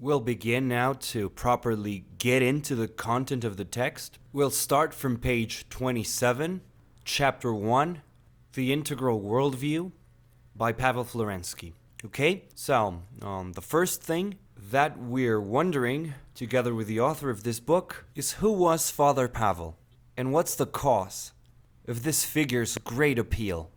We'll begin now to properly get into the content of the text. We'll start from page 27, chapter 1, The Integral Worldview by Pavel Florensky. Okay, so the first thing that we're wondering, together with the author of this book, is who was Father Pavel, and what's the cause of this figure's great appeal?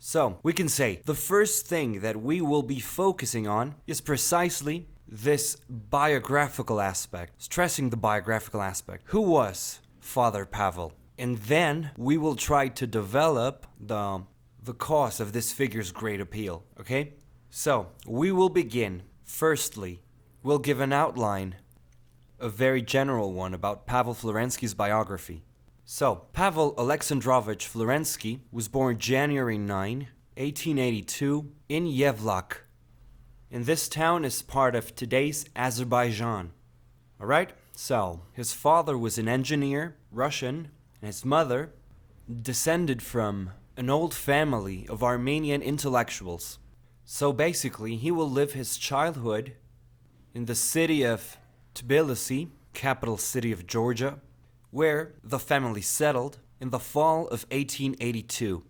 So, we can say the first thing that we will be focusing on is precisely this biographical aspect, stressing the biographical aspect. Who was Father Pavel? And then we will try to develop the cause of this figure's great appeal, okay? So, we will begin. Firstly, we'll give an outline, a very general one, about Pavel Florensky's biography. So, Pavel Alexandrovich Florensky was born January 9, 1882, in Yevlak. And this town is part of today's Azerbaijan. Alright? So, his father was an engineer, Russian, and his mother descended from an old family of Armenian intellectuals. So basically, he will live his childhood in the city of Tbilisi, capital city of Georgia, where the family settled in the fall of 1882.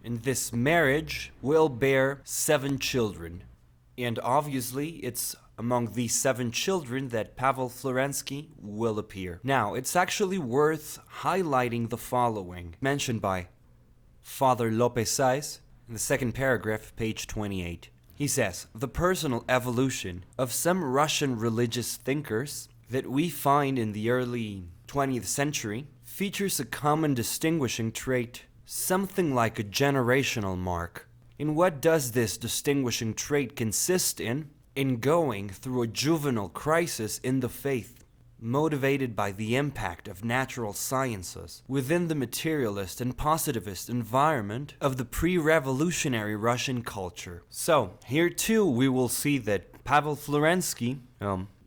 And this marriage will bear 7 children. And obviously, it's among these 7 children that Pavel Florensky will appear. Now, it's actually worth highlighting the following, mentioned by Father López Saez in the second paragraph, page 28. He says, the personal evolution of some Russian religious thinkers that we find in the early 20th century features a common distinguishing trait, something like a generational mark. And what does this distinguishing trait consist in? In going through a juvenile crisis in the faith, motivated by the impact of natural sciences within the materialist and positivist environment of the pre-revolutionary Russian culture. So, here too we will see that Pavel Florensky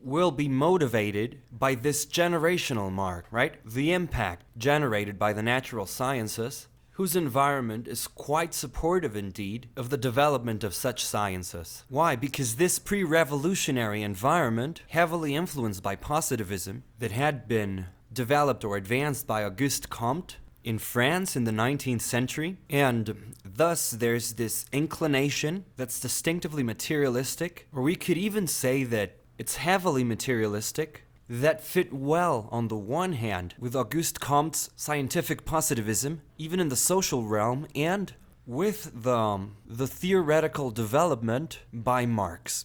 will be motivated by this generational mark, right? The impact generated by the natural sciences, whose environment is quite supportive indeed of the development of such sciences. Why? Because this pre-revolutionary environment, heavily influenced by positivism, that had been developed or advanced by Auguste Comte in France in the 19th century, and thus there's this inclination that's distinctively materialistic, or we could even say that it's heavily materialistic, that fit well on the one hand with Auguste Comte's scientific positivism, even in the social realm, and with the theoretical development by Marx.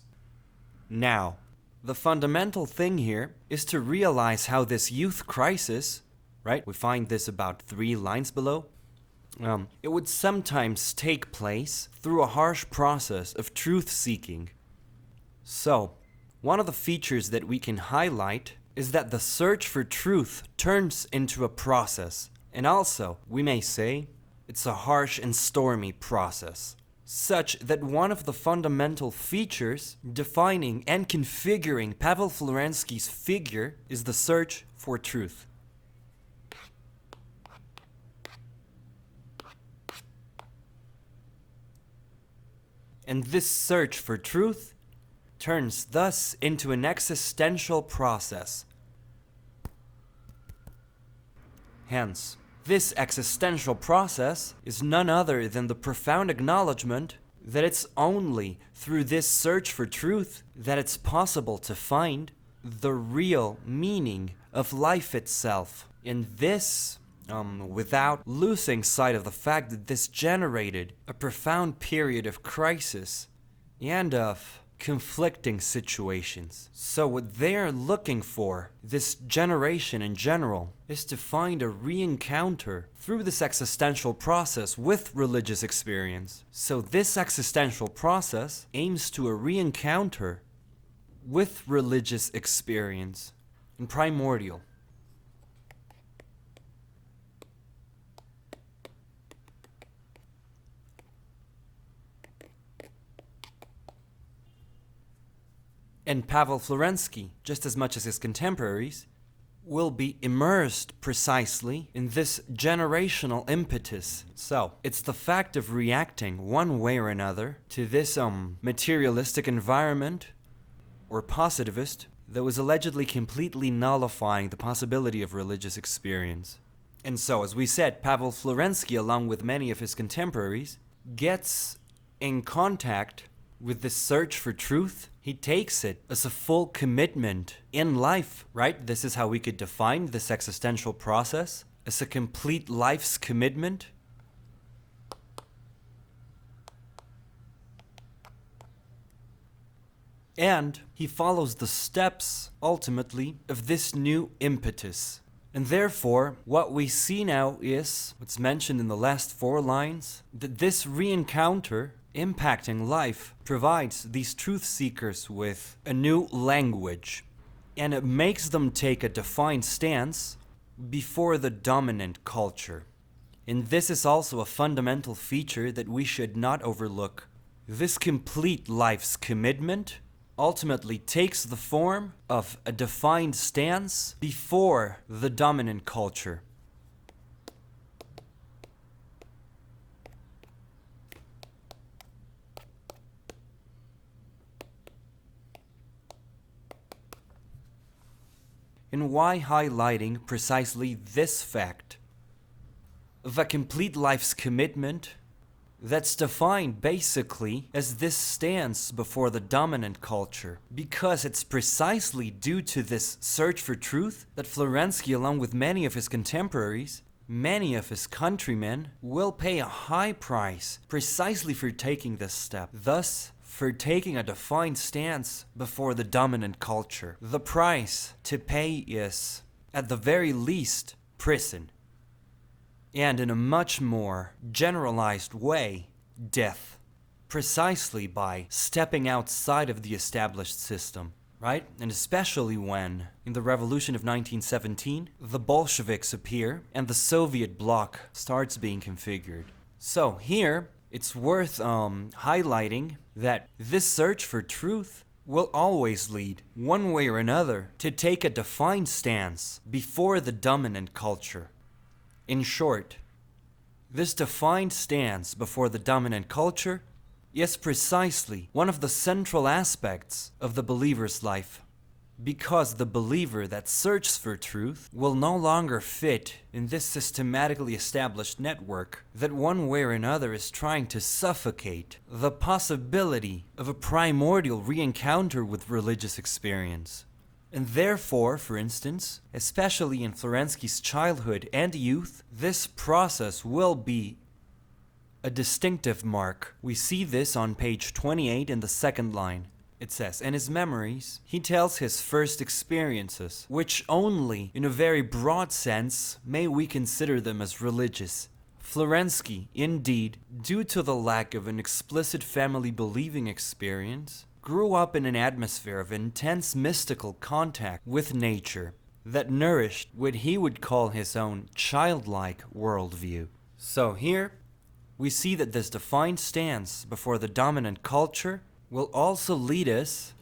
Now, the fundamental thing here is to realize how this youth crisis, right, we find this about 3 lines below, it would sometimes take place through a harsh process of truth-seeking. So, one of the features that we can highlight is that the search for truth turns into a process, and also, we may say, it's a harsh and stormy process, such that one of the fundamental features defining and configuring Pavel Florensky's figure is the search for truth. And this search for truth turns thus into an existential process. Hence, this existential process is none other than the profound acknowledgement that it's only through this search for truth that it's possible to find the real meaning of life itself. And this, without losing sight of the fact that this generated a profound period of crisis and of conflicting situations. So what they're looking for, this generation in general, is to find a re-encounter through this existential process with religious experience. So this existential process aims to a re-encounter with religious experience and primordial. And Pavel Florensky, just as much as his contemporaries, will be immersed precisely in this generational impetus. So, it's the fact of reacting one way or another to this materialistic environment, or positivist that was allegedly completely nullifying the possibility of religious experience. And so, as we said, Pavel Florensky, along with many of his contemporaries, gets in contact with this search for truth. He takes it as a full commitment in life, right? This is how we could define this existential process, as a complete life's commitment. And he follows the steps, ultimately, of this new impetus. And therefore, what we see now is, what's mentioned in the last 4 lines, that this re-encounter impacting life provides these truth seekers with a new language. And it makes them take a defined stance before the dominant culture. And this is also a fundamental feature that we should not overlook. This complete life's commitment ultimately takes the form of a defined stance before the dominant culture. And why highlighting precisely this fact of a complete life's commitment that's defined basically as this stance before the dominant culture? Because it's precisely due to this search for truth that Florensky, along with many of his contemporaries, many of his countrymen, will pay a high price precisely for taking this step. Thus, for taking a defined stance before the dominant culture. The price to pay is, at the very least, prison. And in a much more generalized way, death. Precisely by stepping outside of the established system, right? And especially when, in the revolution of 1917, the Bolsheviks appear and the Soviet bloc starts being configured. So here, it's worth highlighting that this search for truth will always lead, one way or another, to take a defined stance before the dominant culture. In short, this defined stance before the dominant culture is precisely one of the central aspects of the believer's life, because the believer that searches for truth will no longer fit in this systematically established network that one way or another is trying to suffocate the possibility of a primordial re-encounter with religious experience. And therefore, for instance, especially in Florensky's childhood and youth, this process will be a distinctive mark. We see this on page 28 in the second line. It says, in his memories, he tells his first experiences, which only, in a very broad sense, may we consider them as religious. Florensky, indeed, due to the lack of an explicit family believing experience, grew up in an atmosphere of intense mystical contact with nature that nourished what he would call his own childlike worldview. So here, we see that this defined stance before the dominant culture will also lead us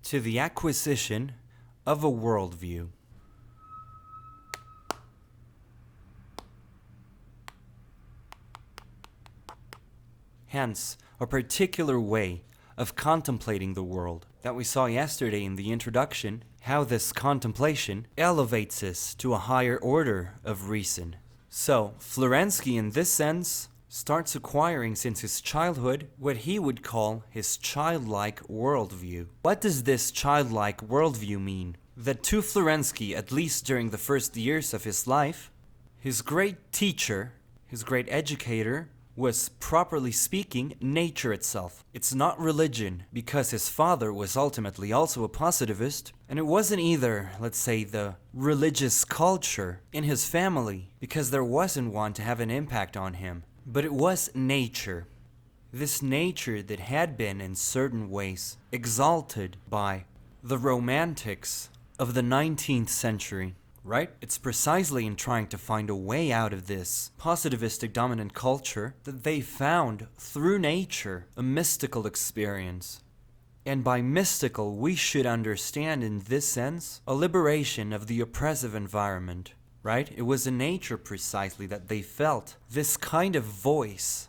to the acquisition of a worldview. Hence, a particular way of contemplating the world that we saw yesterday in the introduction, how this contemplation elevates us to a higher order of reason. So, Florensky in this sense starts acquiring since his childhood what he would call his childlike worldview. What does this childlike worldview mean? That to Florensky, at least during the first years of his life, his great teacher, his great educator, was, properly speaking, nature itself. It's not religion, because his father was ultimately also a positivist, and it wasn't either, let's say, the religious culture in his family, because there wasn't one to have an impact on him. But it was nature. This nature that had been, in certain ways, exalted by the romantics of the 19th century, right? It's precisely in trying to find a way out of this positivistic dominant culture that they found, through nature, a mystical experience. And by mystical, we should understand in this sense a liberation of the oppressive environment. Right? It was in nature precisely that they felt this kind of voice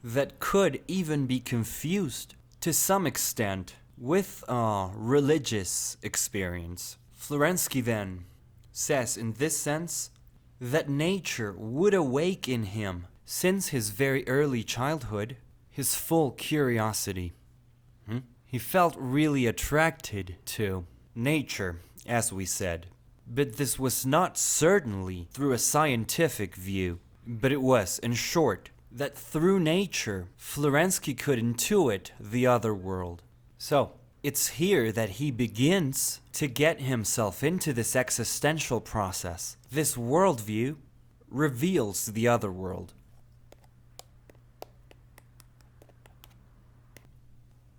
that could even be confused to some extent with a religious experience. Florensky then says in this sense that nature would awake in him, since his very early childhood, his full curiosity. He felt really attracted to nature, as we said. But this was not certainly through a scientific view, but it was, in short, that through nature, Florensky could intuit the other world. So, it's here that he begins to get himself into this existential process. This worldview reveals the other world.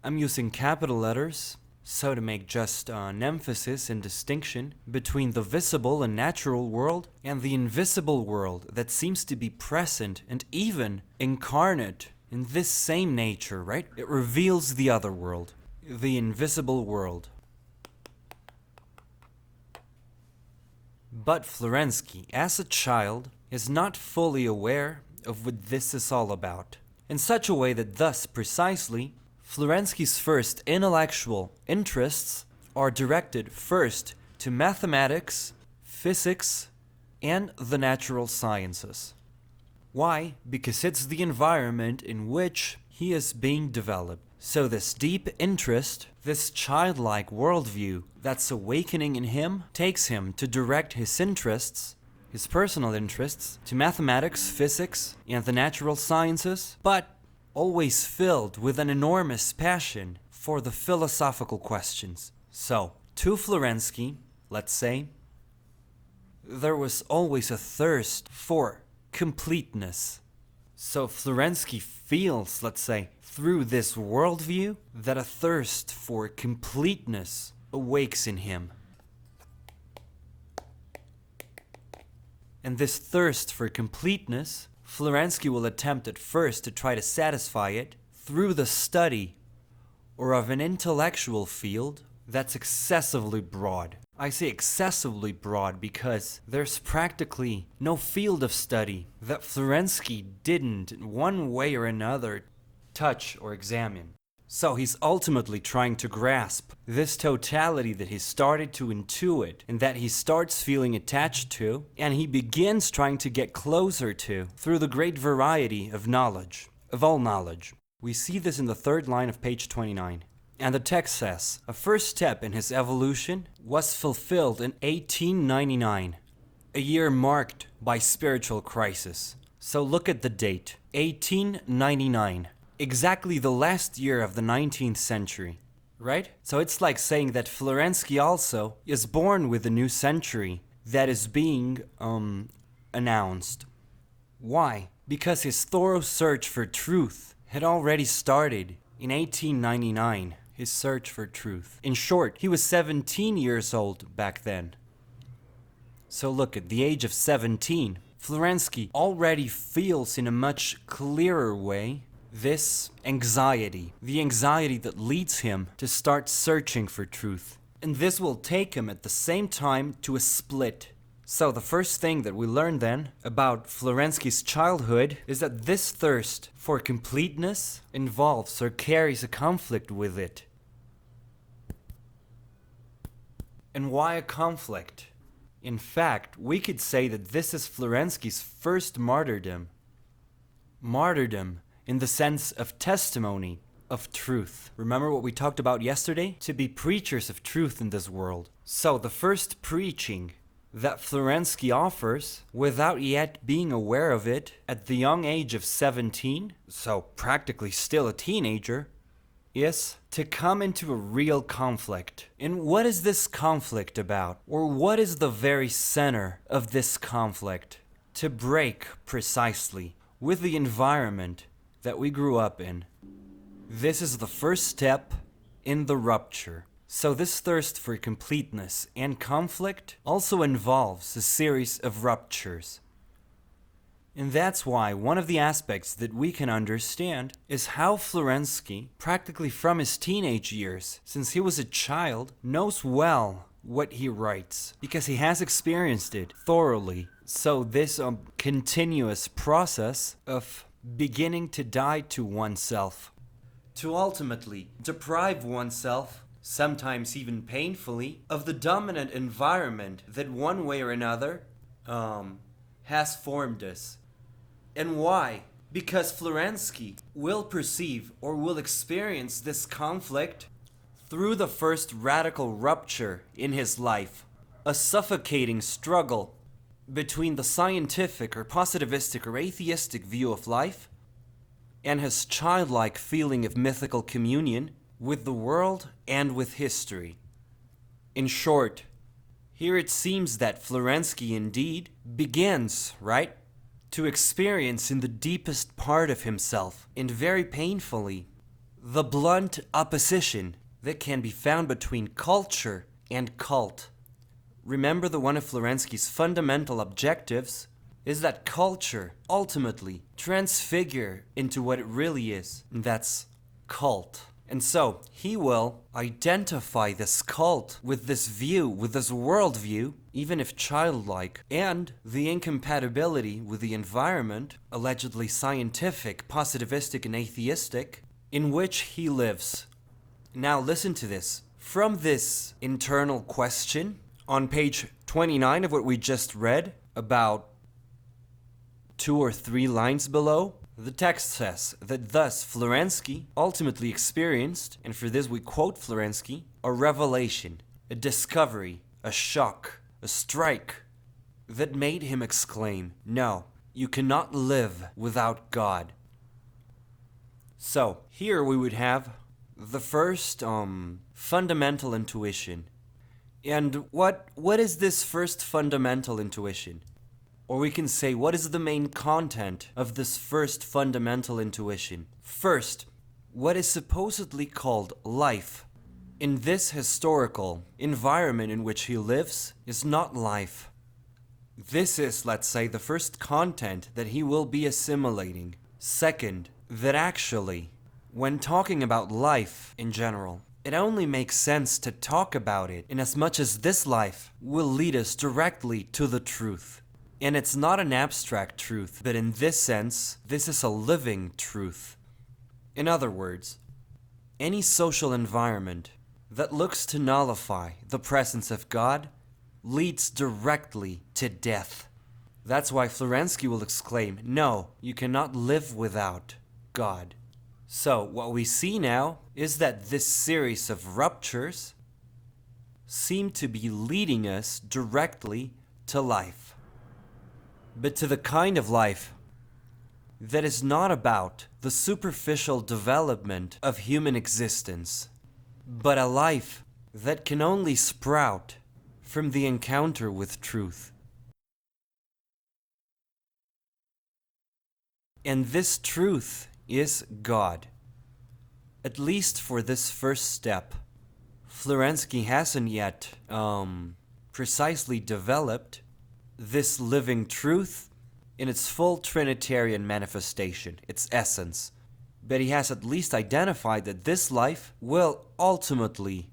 I'm using capital letters, so to make just an emphasis and distinction between the visible and natural world and the invisible world that seems to be present and even incarnate in this same nature, right? It reveals the other world, the invisible world. But Florensky, as a child, is not fully aware of what this is all about, in such a way that thus, precisely, Florensky's first intellectual interests are directed first to mathematics, physics, and the natural sciences. Why? Because it's the environment in which he is being developed. So this deep interest, this childlike worldview that's awakening in him, takes him to direct his interests, his personal interests, to mathematics, physics, and the natural sciences, but always filled with an enormous passion for the philosophical questions. So, to Florensky, let's say, there was always a thirst for completeness. So Florensky feels, let's say, through this worldview, that a thirst for completeness awakes in him. And this thirst for completeness, Florensky will attempt at first to try to satisfy it through the study or of an intellectual field that's excessively broad. I say excessively broad because there's practically no field of study that Florensky didn't, in one way or another, touch or examine. So he's ultimately trying to grasp this totality that he started to intuit and that he starts feeling attached to, and he begins trying to get closer to through the great variety of knowledge, of all knowledge. We see this in the third line of page 29. And the text says, a first step in his evolution was fulfilled in 1899, a year marked by spiritual crisis. So look at the date, 1899. Exactly the last year of the 19th century, right? So it's like saying that Florensky also is born with a new century that is being announced. Why? Because his thorough search for truth had already started in 1899, his search for truth. In short, he was 17 years old back then. So look, at the age of 17, Florensky already feels in a much clearer way this anxiety, the anxiety that leads him to start searching for truth. And this will take him at the same time to a split. So the first thing that we learn then about Florensky's childhood is that this thirst for completeness involves or carries a conflict with it. And why a conflict? In fact, we could say that this is Florensky's first martyrdom. Martyrdom in the sense of testimony of truth. Remember what we talked about yesterday? To be preachers of truth in this world. So the first preaching that Florensky offers, without yet being aware of it, at the young age of 17, so practically still a teenager, is to come into a real conflict. And what is this conflict about? Or what is the very center of this conflict? To break precisely with the environment that we grew up in. This is the first step in the rupture. So this thirst for completeness and conflict also involves a series of ruptures. And that's why one of the aspects that we can understand is how Florensky, practically from his teenage years, since he was a child, knows well what he writes, because he has experienced it thoroughly. So this continuous process of beginning to die to oneself to ultimately deprive oneself, sometimes even painfully, of the dominant environment that one way or another has formed us. And why? Because Florensky will perceive or will experience this conflict through the first radical rupture in his life, a suffocating struggle between the scientific or positivistic or atheistic view of life and his childlike feeling of mythical communion with the world and with history. In short, here it seems that Florensky indeed begins, right, to experience in the deepest part of himself, and very painfully, the blunt opposition that can be found between culture and cult. Remember that one of Florensky's fundamental objectives is that culture ultimately transfigure into what it really is, and that's cult. And so he will identify this cult with this view, with this worldview, even if childlike, and the incompatibility with the environment, allegedly scientific, positivistic, and atheistic, in which he lives. Now listen to this. From this internal question, on page 29 of what we just read, about 2 or 3 lines below, the text says that thus Florensky ultimately experienced, and for this we quote Florensky, a revelation, a discovery, a shock, a strike that made him exclaim, "No, you cannot live without God." So here we would have the first fundamental intuition. And what is this first fundamental intuition? Or we can say, what is the main content of this first fundamental intuition? First, what is supposedly called life in this historical environment in which he lives is not life. This is, let's say, the first content that he will be assimilating. Second, that actually, when talking about life in general, it only makes sense to talk about it in as much as this life will lead us directly to the truth. And it's not an abstract truth, but in this sense, this is a living truth. In other words, any social environment that looks to nullify the presence of God leads directly to death. That's why Florensky will exclaim, "No, you cannot live without God." So, what we see now is that this series of ruptures seem to be leading us directly to life. But to the kind of life that is not about the superficial development of human existence, but a life that can only sprout from the encounter with truth. And this truth is God. At least for this first step, Florensky hasn't yet precisely developed this living truth in its full Trinitarian manifestation, its essence. But he has at least identified that this life will ultimately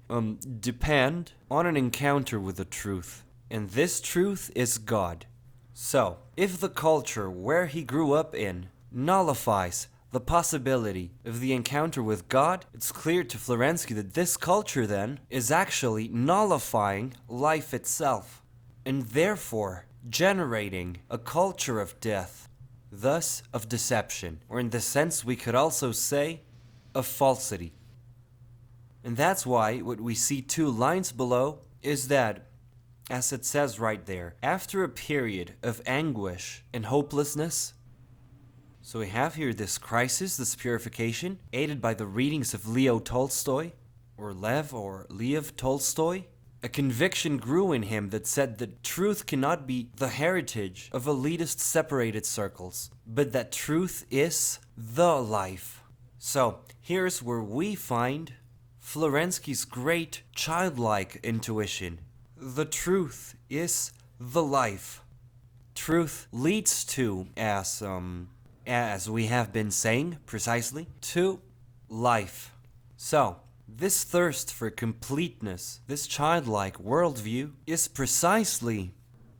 depend on an encounter with the truth. And this truth is God. So, if the culture where he grew up in nullifies the possibility of the encounter with God, it's clear to Florensky that this culture then is actually nullifying life itself, and therefore generating a culture of death, thus of deception, or in this sense we could also say of falsity. And that's why what we see 2 lines below is that, as it says right there, after a period of anguish and hopelessness, so we have here this crisis, this purification, aided by the readings of Leo Tolstoy, or Lev Tolstoy. A conviction grew in him that said that truth cannot be the heritage of elitist separated circles, but that truth is the life. So here's where we find Florensky's great childlike intuition. The truth is the life. Truth leads to, as we have been saying precisely, to life. So, this thirst for completeness, this childlike worldview, is precisely,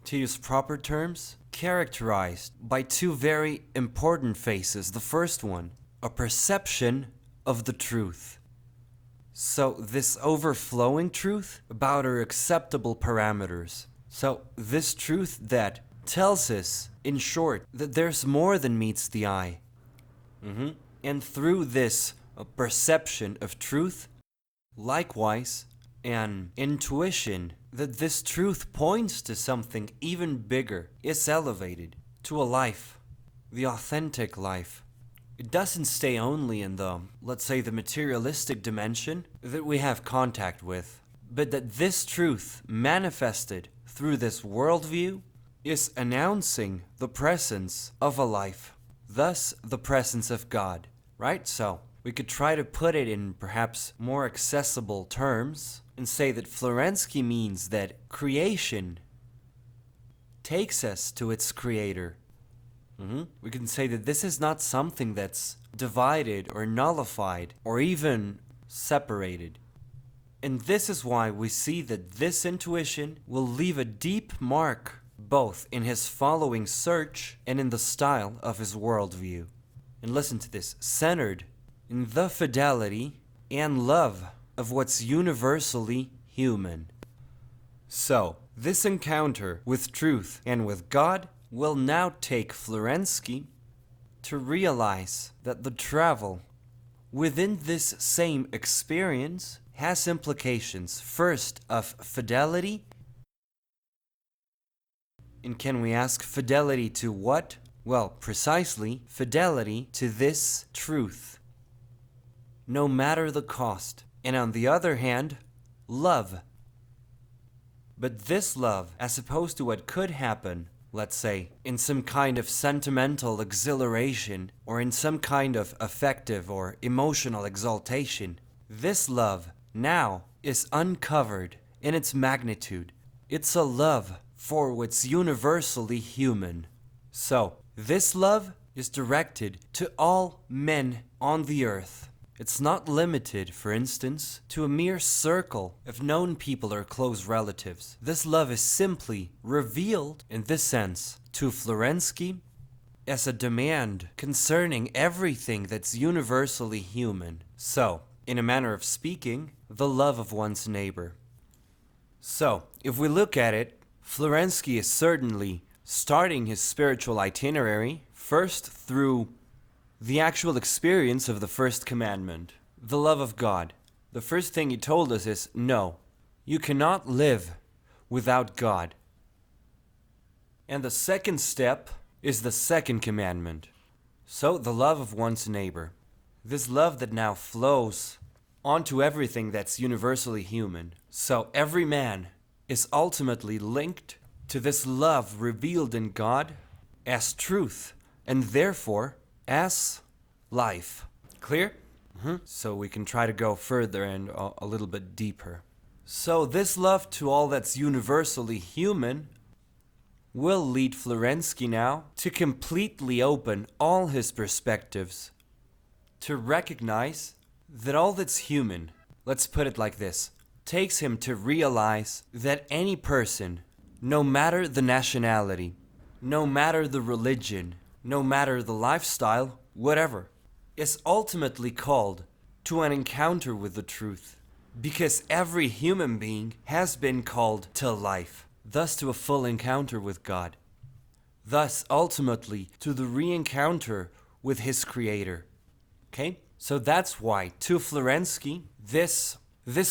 to use proper terms, characterized by 2 very important phases. The first one, a perception of the truth. So this overflowing truth about our acceptable parameters. So this truth that tells us, in short, that there's more than meets the eye. And through this perception of truth, likewise, an intuition that this truth points to something even bigger is elevated to a life, the authentic life. It doesn't stay only in the, let's say, the materialistic dimension that we have contact with, but that this truth manifested through this worldview is announcing the presence of a life, thus the presence of God, right? So we could try to put it in perhaps more accessible terms and say that Florensky means that creation takes us to its creator. We can say that this is not something that's divided or nullified or even separated. And this is why we see that this intuition will leave a deep mark both in his following search and in the style of his worldview. And listen to this, centered in the fidelity and love of what's universally human. So, this encounter with truth and with God will now take Florensky to realize that the travel within this same experience has implications, first of fidelity. And can we ask fidelity to what? Well, precisely fidelity to this truth, no matter the cost. And on the other hand, love. But this love, as opposed to what could happen, let's say, in some kind of sentimental exhilaration or in some kind of affective or emotional exaltation, this love now is uncovered in its magnitude. It's a love for what's universally human. So, this love is directed to all men on the earth. It's not limited, for instance, to a mere circle of known people or close relatives. This love is simply revealed, in this sense, to Florensky as a demand concerning everything that's universally human. So, in a manner of speaking, the love of one's neighbor. So, if we look at it, Florensky is certainly starting his spiritual itinerary first through the actual experience of the first commandment, the love of God. The first thing he told us is, no, you cannot live without God. And the second step is the second commandment. So, the love of one's neighbor. This love that now flows onto everything that's universally human. So, every man is ultimately linked to this love revealed in God as truth, and therefore as life. Clear? So we can try to go further and a little bit deeper. So this love to all that's universally human will lead Florensky now to completely open all his perspectives, to recognize that all that's human, let's put it like this, takes him to realize that any person, no matter the nationality, no matter the religion, no matter the lifestyle, whatever, is ultimately called to an encounter with the truth. Because every human being has been called to life, thus to a full encounter with God. Thus, ultimately, to the re-encounter with his Creator. Okay? So that's why, to Florensky, this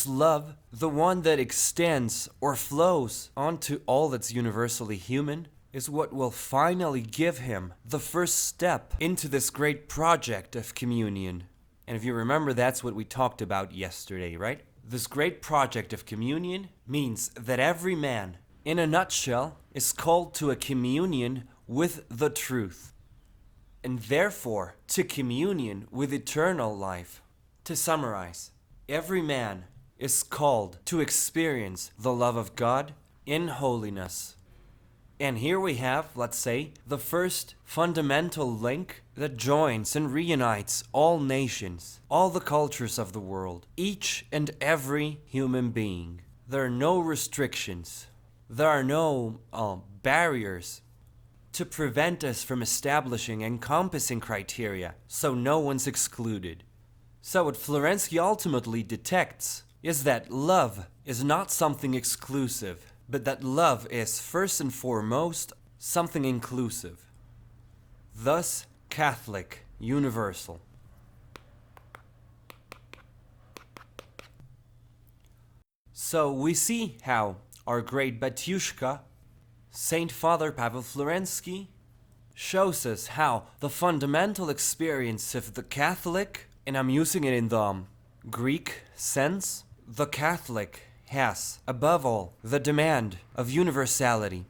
love, the one that extends or flows onto all that's universally human, is what will finally give him the first step into this great project of communion. And if you remember, that's what we talked about yesterday, right? This great project of communion means that every man, in a nutshell, is called to a communion with the truth, and therefore to communion with eternal life. To summarize, every man is called to experience the love of God in holiness. And here we have, let's say, the first fundamental link that joins and reunites all nations, all the cultures of the world, each and every human being. There are no restrictions. There are no barriers to prevent us from establishing encompassing criteria, so no one's excluded. So what Florensky ultimately detects is that love is not something exclusive, but that love is first and foremost something inclusive. Thus, Catholic, universal. So we see how our great Batyushka, Saint Father Pavel Florensky, shows us how the fundamental experience of the Catholic, and I'm using it in the Greek sense, the Catholic has, above all, the demand of universality.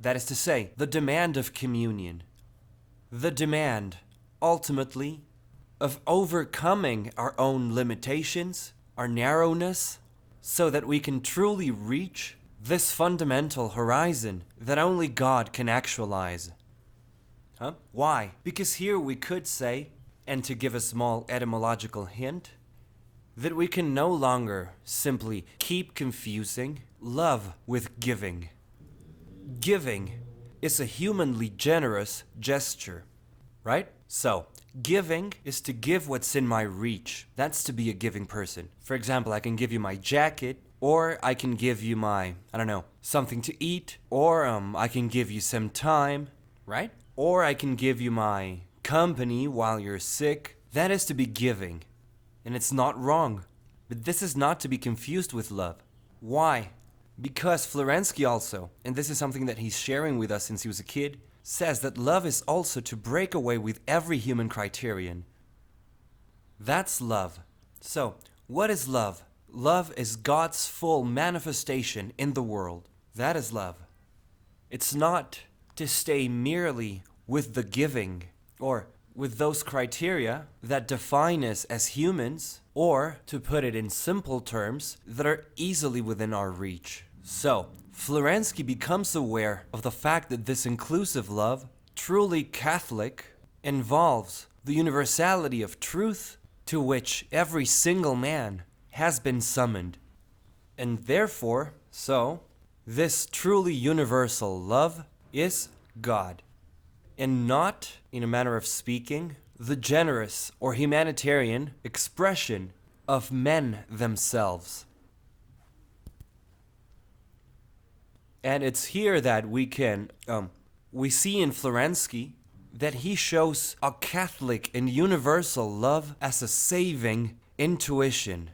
That is to say, the demand of communion. The demand, ultimately, of overcoming our own limitations, our narrowness, so that we can truly reach this fundamental horizon that only God can actualize. Why? Because here we could say, and to give a small etymological hint, that we can no longer simply keep confusing love with giving. Giving is a humanly generous gesture, right? So, giving is to give what's in my reach. That's to be a giving person. For example, I can give you my jacket, or I can give you my, something to eat, or I can give you some time, right? Or I can give you my company while you're sick. That is to be giving. And it's not wrong. But this is not to be confused with love. Why? Because Florensky also, and this is something that he's sharing with us since he was a kid, says that love is also to break away with every human criterion. That's love. So, what is love? Love is God's full manifestation in the world. That is love. It's not to stay merely with the giving, or with those criteria that define us as humans, or, to put it in simple terms, that are easily within our reach. So, Florensky becomes aware of the fact that this inclusive love, truly Catholic, involves the universality of truth to which every single man has been summoned. And therefore, this truly universal love is God, and not, in a manner of speaking, the generous or humanitarian expression of men themselves. And it's here that we see in Florensky that he shows a Catholic and universal love as a saving intuition.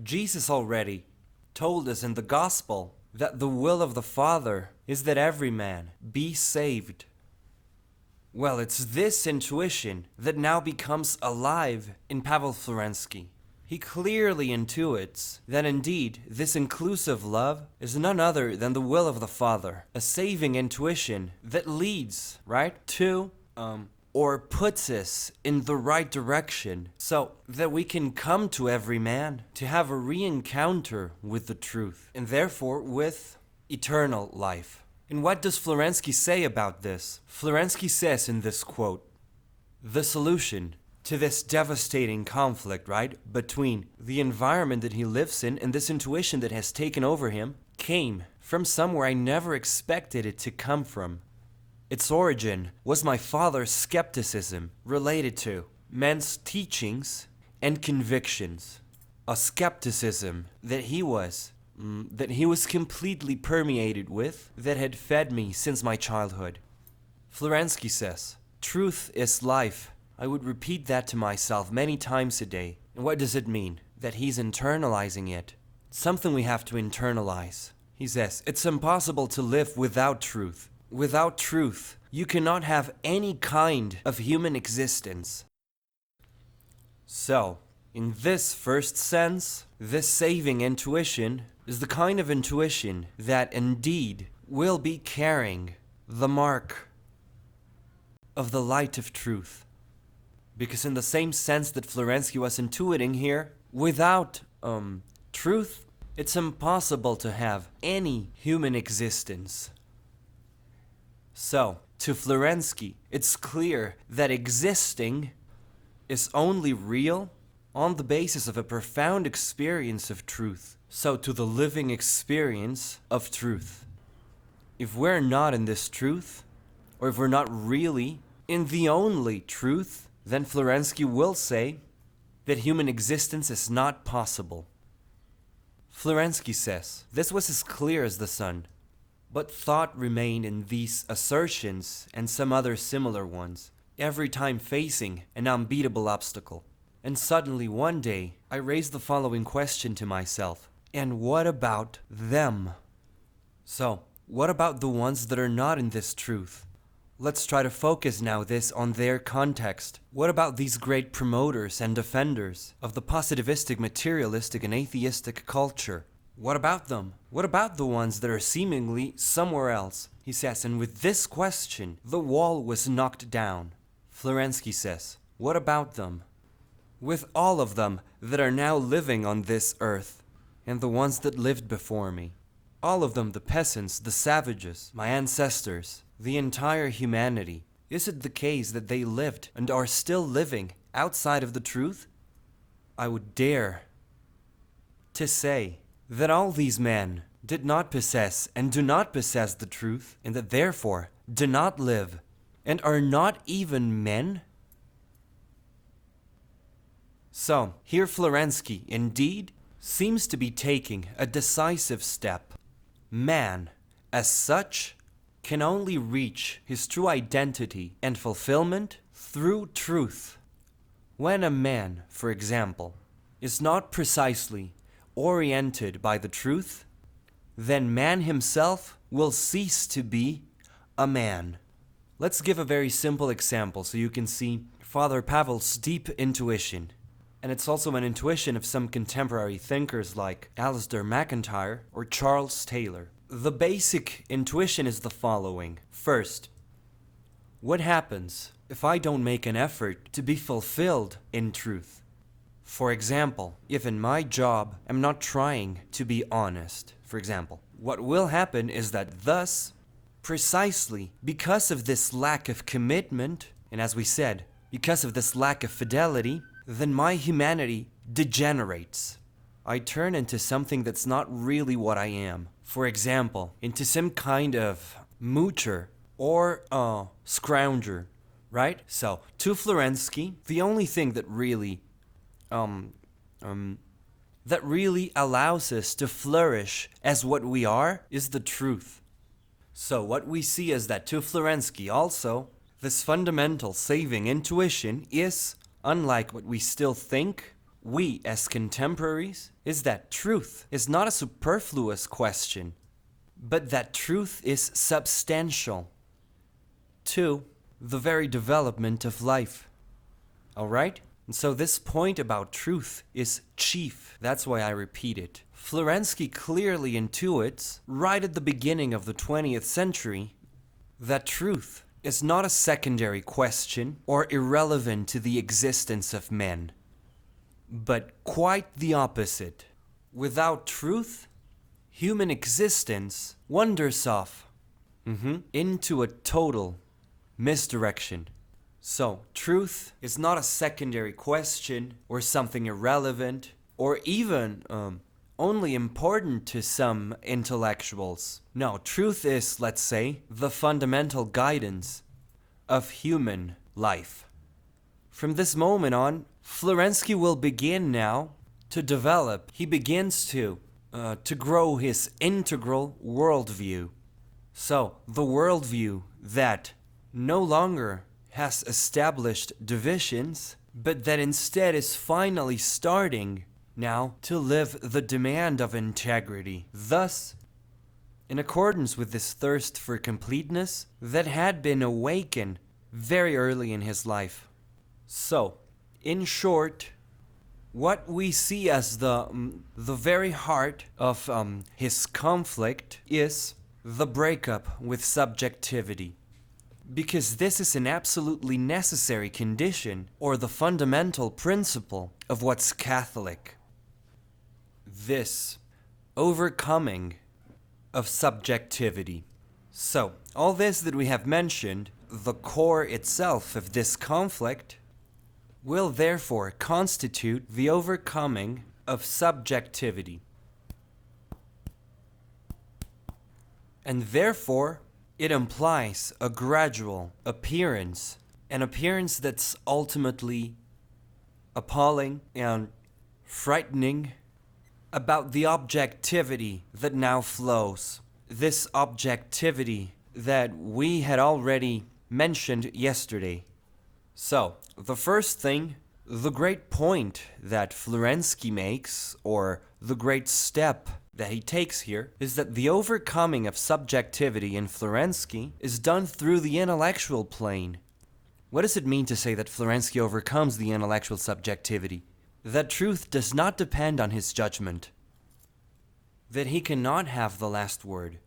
Jesus already told us in the gospel that the will of the Father is that every man be saved. Well, it's this intuition that now becomes alive in Pavel Florensky. He clearly intuits that indeed this inclusive love is none other than the will of the Father, a saving intuition that leads, to, or puts us in the right direction, so that we can come to every man to have a re-encounter with the truth, and therefore with eternal life. And what does Florensky say about this? Florensky says in this quote, "The solution to this devastating conflict, between the environment that he lives in and this intuition that has taken over him, came from somewhere I never expected it to come from. Its origin was my father's skepticism related to men's teachings and convictions. A skepticism that he was completely permeated with, that had fed me since my childhood." Florensky says, "Truth is life." I would repeat that to myself many times a day. And what does it mean? That he's internalizing it. Something we have to internalize. He says, it's impossible to live without truth. Without truth, you cannot have any kind of human existence. So, in this first sense, this saving intuition is the kind of intuition that indeed will be carrying the mark of the light of truth. Because in the same sense that Florensky was intuiting here, without truth, it's impossible to have any human existence. So, to Florensky, it's clear that existing is only real on the basis of a profound experience of truth. So, to the living experience of truth. If we're not in this truth, or if we're not really in the only truth, then Florensky will say that human existence is not possible. Florensky says, this was as clear as the sun, but thought remained in these assertions and some other similar ones, every time facing an unbeatable obstacle. And suddenly one day, I raised the following question to myself, and what about them? So, what about the ones that are not in this truth? Let's try to focus now this on their context. What about these great promoters and defenders of the positivistic, materialistic, and atheistic culture? What about them? What about the ones that are seemingly somewhere else? He says, and with this question, the wall was knocked down. Florensky says, what about them? With all of them that are now living on this earth, and the ones that lived before me. All of them, the peasants, the savages, my ancestors, the entire humanity. Is it the case that they lived and are still living outside of the truth? I would dare to say that all these men did not possess and do not possess the truth, and that therefore do not live and are not even men? So, here Florensky indeed seems to be taking a decisive step. Man, as such, can only reach his true identity and fulfillment through truth. When a man, for example, is not precisely oriented by the truth, then man himself will cease to be a man. Let's give a very simple example so you can see Father Pavel's deep intuition. And it's also an intuition of some contemporary thinkers like Alasdair MacIntyre or Charles Taylor. The basic intuition is the following. First, what happens if I don't make an effort to be fulfilled in truth? For example, if in my job I'm not trying to be honest, for example, what will happen is that thus, precisely because of this lack of commitment, and as we said, because of this lack of fidelity, then my humanity degenerates. I turn into something that's not really what I am. For example, into some kind of moocher or scrounger, right? So, to Florensky, the only thing that really allows us to flourish as what we are is the truth. So what we see is that to Florensky also, this fundamental saving intuition is, unlike what we still think, we as contemporaries, is that truth is not a superfluous question, but that truth is substantial to the very development of life. Alright? And so this point about truth is chief. That's why I repeat it. Florensky clearly intuits, right at the beginning of the 20th century, that truth is not a secondary question or irrelevant to the existence of men, but quite the opposite. Without truth, human existence wanders off into a total misdirection. So, truth is not a secondary question or something irrelevant or even only important to some intellectuals. No, truth is, let's say, the fundamental guidance of human life. From this moment on, Florensky will begin now to develop. He begins to grow his integral worldview. So, the worldview that no longer has established divisions, but that instead is finally starting now to live the demand of integrity. Thus, in accordance with this thirst for completeness that had been awakened very early in his life. So, in short, what we see as the very heart of his conflict is the breakup with subjectivity. Because this is an absolutely necessary condition or the fundamental principle of what's Catholic. This overcoming of subjectivity. So, all this that we have mentioned, the core itself of this conflict, will therefore constitute the overcoming of subjectivity. And therefore, It implies a gradual appearance, an appearance that's ultimately appalling and frightening about the objectivity that now flows. This objectivity that we had already mentioned yesterday. So, the first thing, the great point that Florensky makes, or the great step that he takes here, is that the overcoming of subjectivity in Florensky is done through the intellectual plane. What does it mean to say that Florensky overcomes the intellectual subjectivity? That truth does not depend on his judgment. That he cannot have the last word.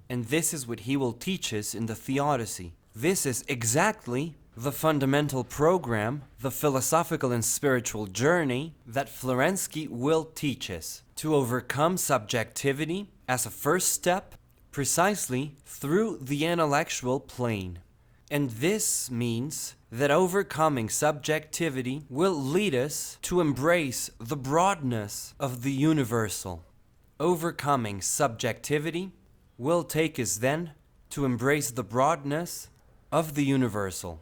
And this is what he will teach us in the Theodicy. This is exactly the fundamental program, the philosophical and spiritual journey that Florensky will teach us. To overcome subjectivity as a first step, precisely through the intellectual plane. And this means that overcoming subjectivity will lead us to embrace the broadness of the universal. Overcoming subjectivity will take us then to embrace the broadness of the universal.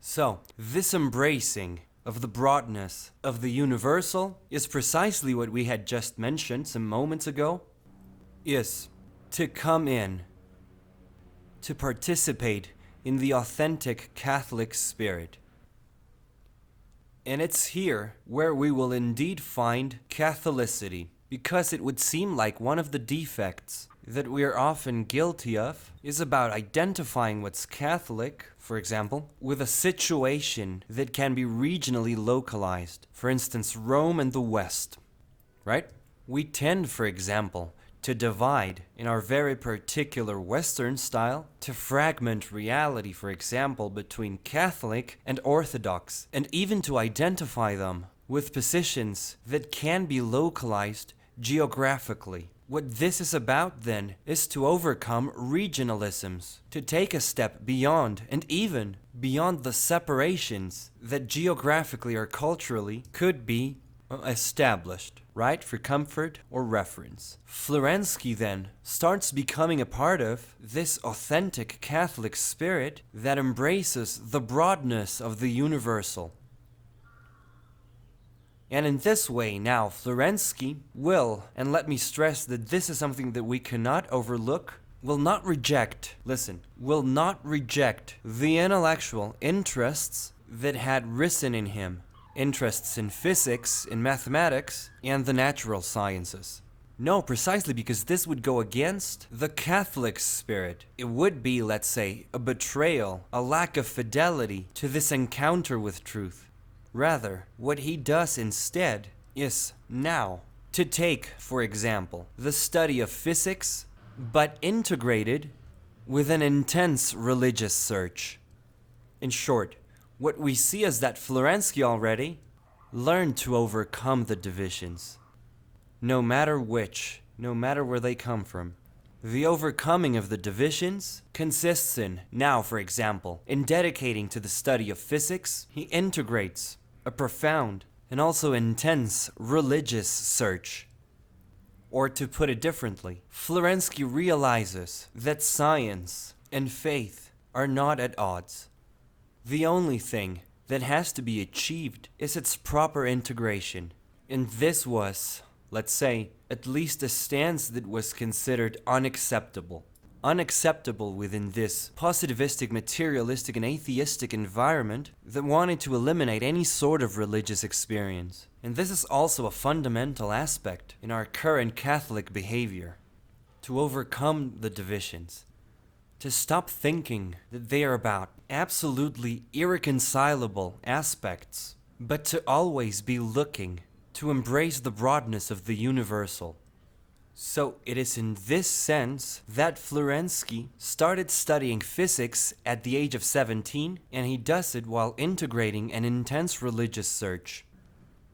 So, this embracing of the broadness of the universal is precisely what we had just mentioned some moments ago, is to come in, to participate in the authentic Catholic spirit. And it's here where we will indeed find Catholicity, because it would seem like one of the defects that we are often guilty of is about identifying what's Catholic, for example, with a situation that can be regionally localized. For instance, Rome and the West, right? We tend, for example, to divide in our very particular Western style, to fragment reality, for example, between Catholic and Orthodox, and even to identify them with positions that can be localized geographically. What this is about, then, is to overcome regionalisms, to take a step beyond, and even beyond the separations that geographically or culturally could be established, right, for comfort or reference. Florensky then starts becoming a part of this authentic Catholic spirit that embraces the broadness of the universal. And in this way now, Florensky will, and let me stress that this is something that we cannot overlook, will not reject the intellectual interests that had risen in him, interests in physics, in mathematics, and the natural sciences. No, precisely because this would go against the Catholic spirit. It would be, let's say, a betrayal, a lack of fidelity to this encounter with truth. Rather, what he does instead is now to take, for example, the study of physics, but integrated with an intense religious search. In short, what we see is that Florensky already learned to overcome the divisions, no matter which, no matter where they come from. The overcoming of the divisions consists in, now for example, in dedicating to the study of physics, he integrates a profound and also intense religious search. Or to put it differently, Florensky realizes that science and faith are not at odds. The only thing that has to be achieved is its proper integration. And this was, let's say, at least a stance that was considered unacceptable. Unacceptable within this positivistic, materialistic, and atheistic environment that wanted to eliminate any sort of religious experience. And this is also a fundamental aspect in our current Catholic behavior. To overcome the divisions. To stop thinking that they are about absolutely irreconcilable aspects, but to always be looking to embrace the broadness of the universal. So it is in this sense that Florensky started studying physics at the age of 17, and he does it while integrating an intense religious search.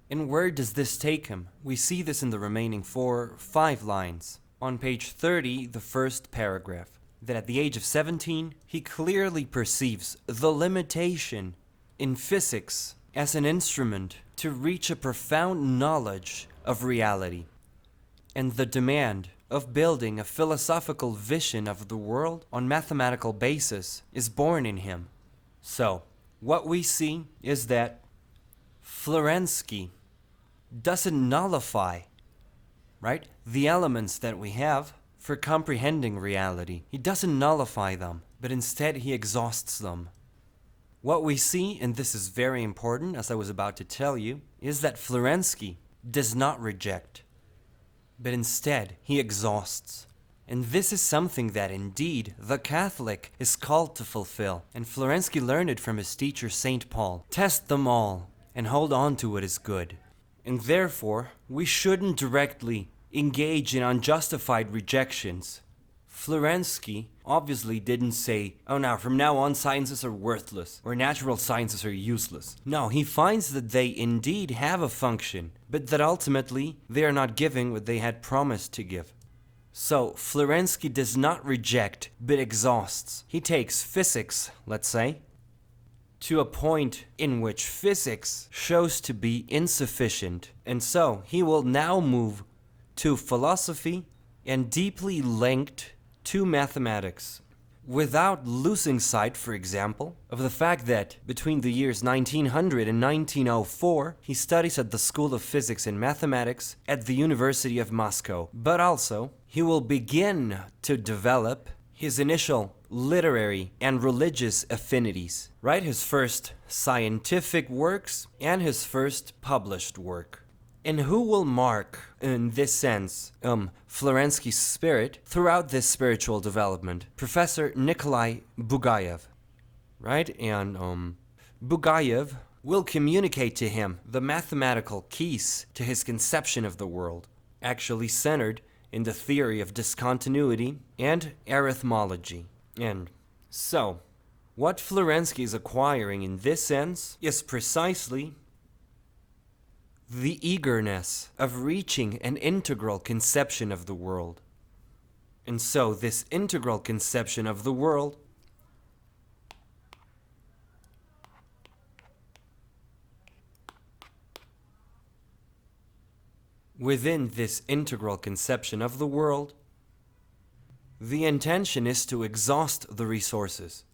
And where does this take him? We see this in the remaining 5 lines. On page 30, the first paragraph, that at the age of 17, he clearly perceives the limitation in physics as an instrument to reach a profound knowledge of reality. and the demand of building a philosophical vision of the world on mathematical basis is born in him. So, what we see is that Florensky doesn't nullify, right, the elements that we have for comprehending reality. He doesn't nullify them, but instead he exhausts them. What we see, and this is very important, as I was about to tell you, is that Florensky does not reject, but instead he exhausts. And this is something that indeed the Catholic is called to fulfill, and Florensky learned it from his teacher St. Paul. Test them all, and hold on to what is good. And therefore, we shouldn't directly engage in unjustified rejections. Florensky obviously didn't say, oh now, from now on sciences are worthless, or natural sciences are useless. No, he finds that they indeed have a function, but that ultimately they are not giving what they had promised to give. So, Florensky does not reject, but exhausts. He takes physics, let's say, to a point in which physics shows to be insufficient, and so he will now move to philosophy and deeply linked to mathematics, without losing sight, for example, of the fact that between the years 1900 and 1904, he studies at the School of Physics and Mathematics at the University of Moscow. But also, he will begin to develop his initial literary and religious affinities, right? His first scientific works and his first published work. And who will mark, in this sense, Florensky's spirit throughout this spiritual development? Professor Nikolai Bugayev, right? And Bugayev will communicate to him the mathematical keys to his conception of the world, actually centered in the theory of discontinuity and arithmology. And so, what Florensky is acquiring in this sense is precisely the eagerness of reaching an integral conception of the world. And so this integral conception of the world within this integral conception of the world, the intention is to exhaust the resources,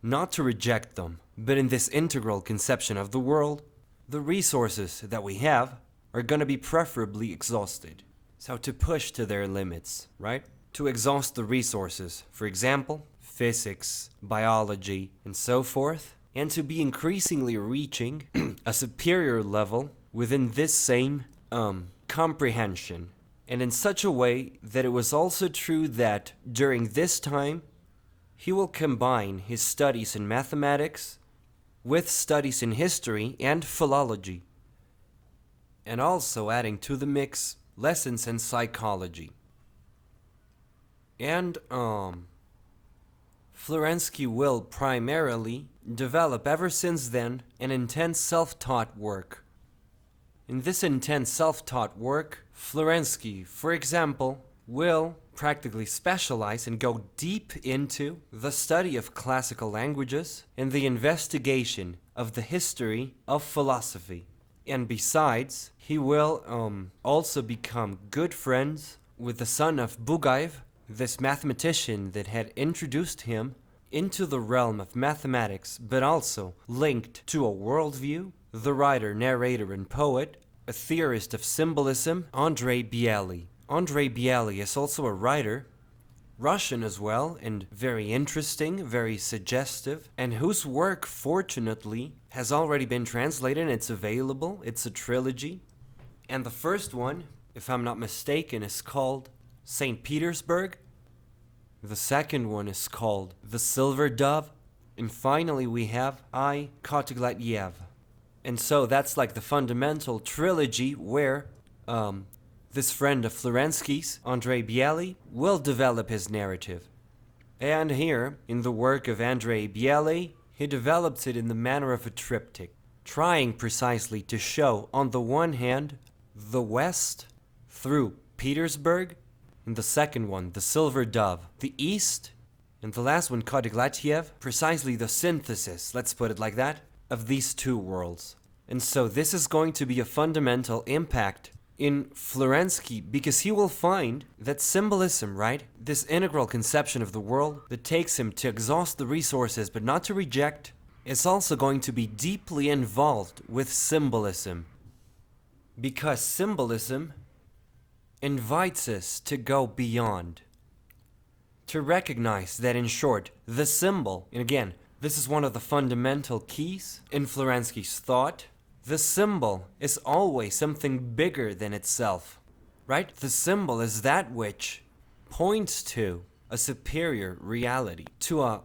not to reject them, but in this integral conception of the world, the resources that we have are going to be preferably exhausted. So to push to their limits, right? To exhaust the resources, for example, physics, biology, and so forth, and to be increasingly reaching a superior level within this same comprehension. And in such a way that it was also true that during this time, he will combine his studies in mathematics with studies in history and philology, and also adding to the mix lessons in psychology. And Florensky will primarily develop ever since then an intense self-taught work. In this intense self-taught work, Florensky, for example, will practically specialize and go deep into the study of classical languages and the investigation of the history of philosophy. And besides, he will also become good friends with the son of Bugayev, this mathematician that had introduced him into the realm of mathematics, but also linked to a worldview, the writer, narrator, and poet, a theorist of symbolism, Andrei Bialy. Andrei Bialy is also a writer, Russian as well, and very interesting, very suggestive, and whose work, fortunately, has already been translated and it's available. It's a trilogy. And the first one, if I'm not mistaken, is called St. Petersburg. The second one is called The Silver Dove. And finally we have I, Kotyglatyev. And so that's like the fundamental trilogy where this friend of Florensky's, Andrei Bialy, will develop his narrative. And here, in the work of Andrei Bialy, he develops it in the manner of a triptych, trying precisely to show, on the one hand, the West through Petersburg, and the second one, the Silver Dove, the East, and the last one, Kotyglatyev, precisely the synthesis, let's put it like that, of these two worlds. And so this is going to be a fundamental impact in Florensky, because he will find that symbolism, right, this integral conception of the world that takes him to exhaust the resources but not to reject, is also going to be deeply involved with symbolism. Because symbolism invites us to go beyond, to recognize that, in short, the symbol, and again, this is one of the fundamental keys in Florensky's thought, the symbol is always something bigger than itself, right? The symbol is that which points to a superior reality, to a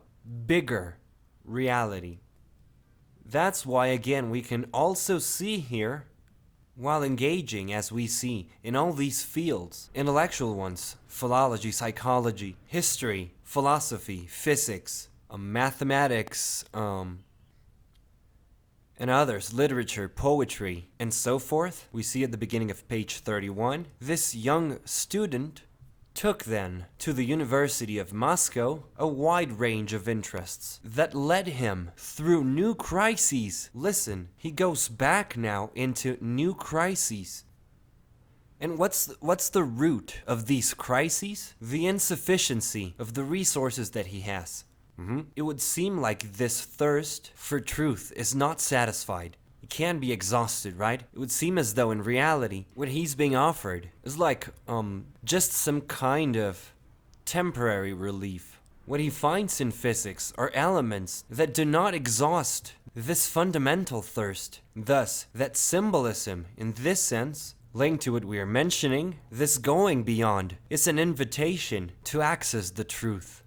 bigger reality. That's why, again, we can also see here, while engaging, as we see, in all these fields, intellectual ones, philology, psychology, history, philosophy, physics, mathematics, and others, literature, poetry, and so forth, we see at the beginning of page 31, this young student took then to the University of Moscow a wide range of interests that led him through new crises. Listen, he goes back now into new crises. And what's the root of these crises? The insufficiency of the resources that he has. It would seem like this thirst for truth is not satisfied. It can be exhausted, right? It would seem as though in reality, what he's being offered is like, just some kind of temporary relief. What he finds in physics are elements that do not exhaust this fundamental thirst. Thus, that symbolism, in this sense, linked to what we are mentioning, this going beyond, is an invitation to access the truth.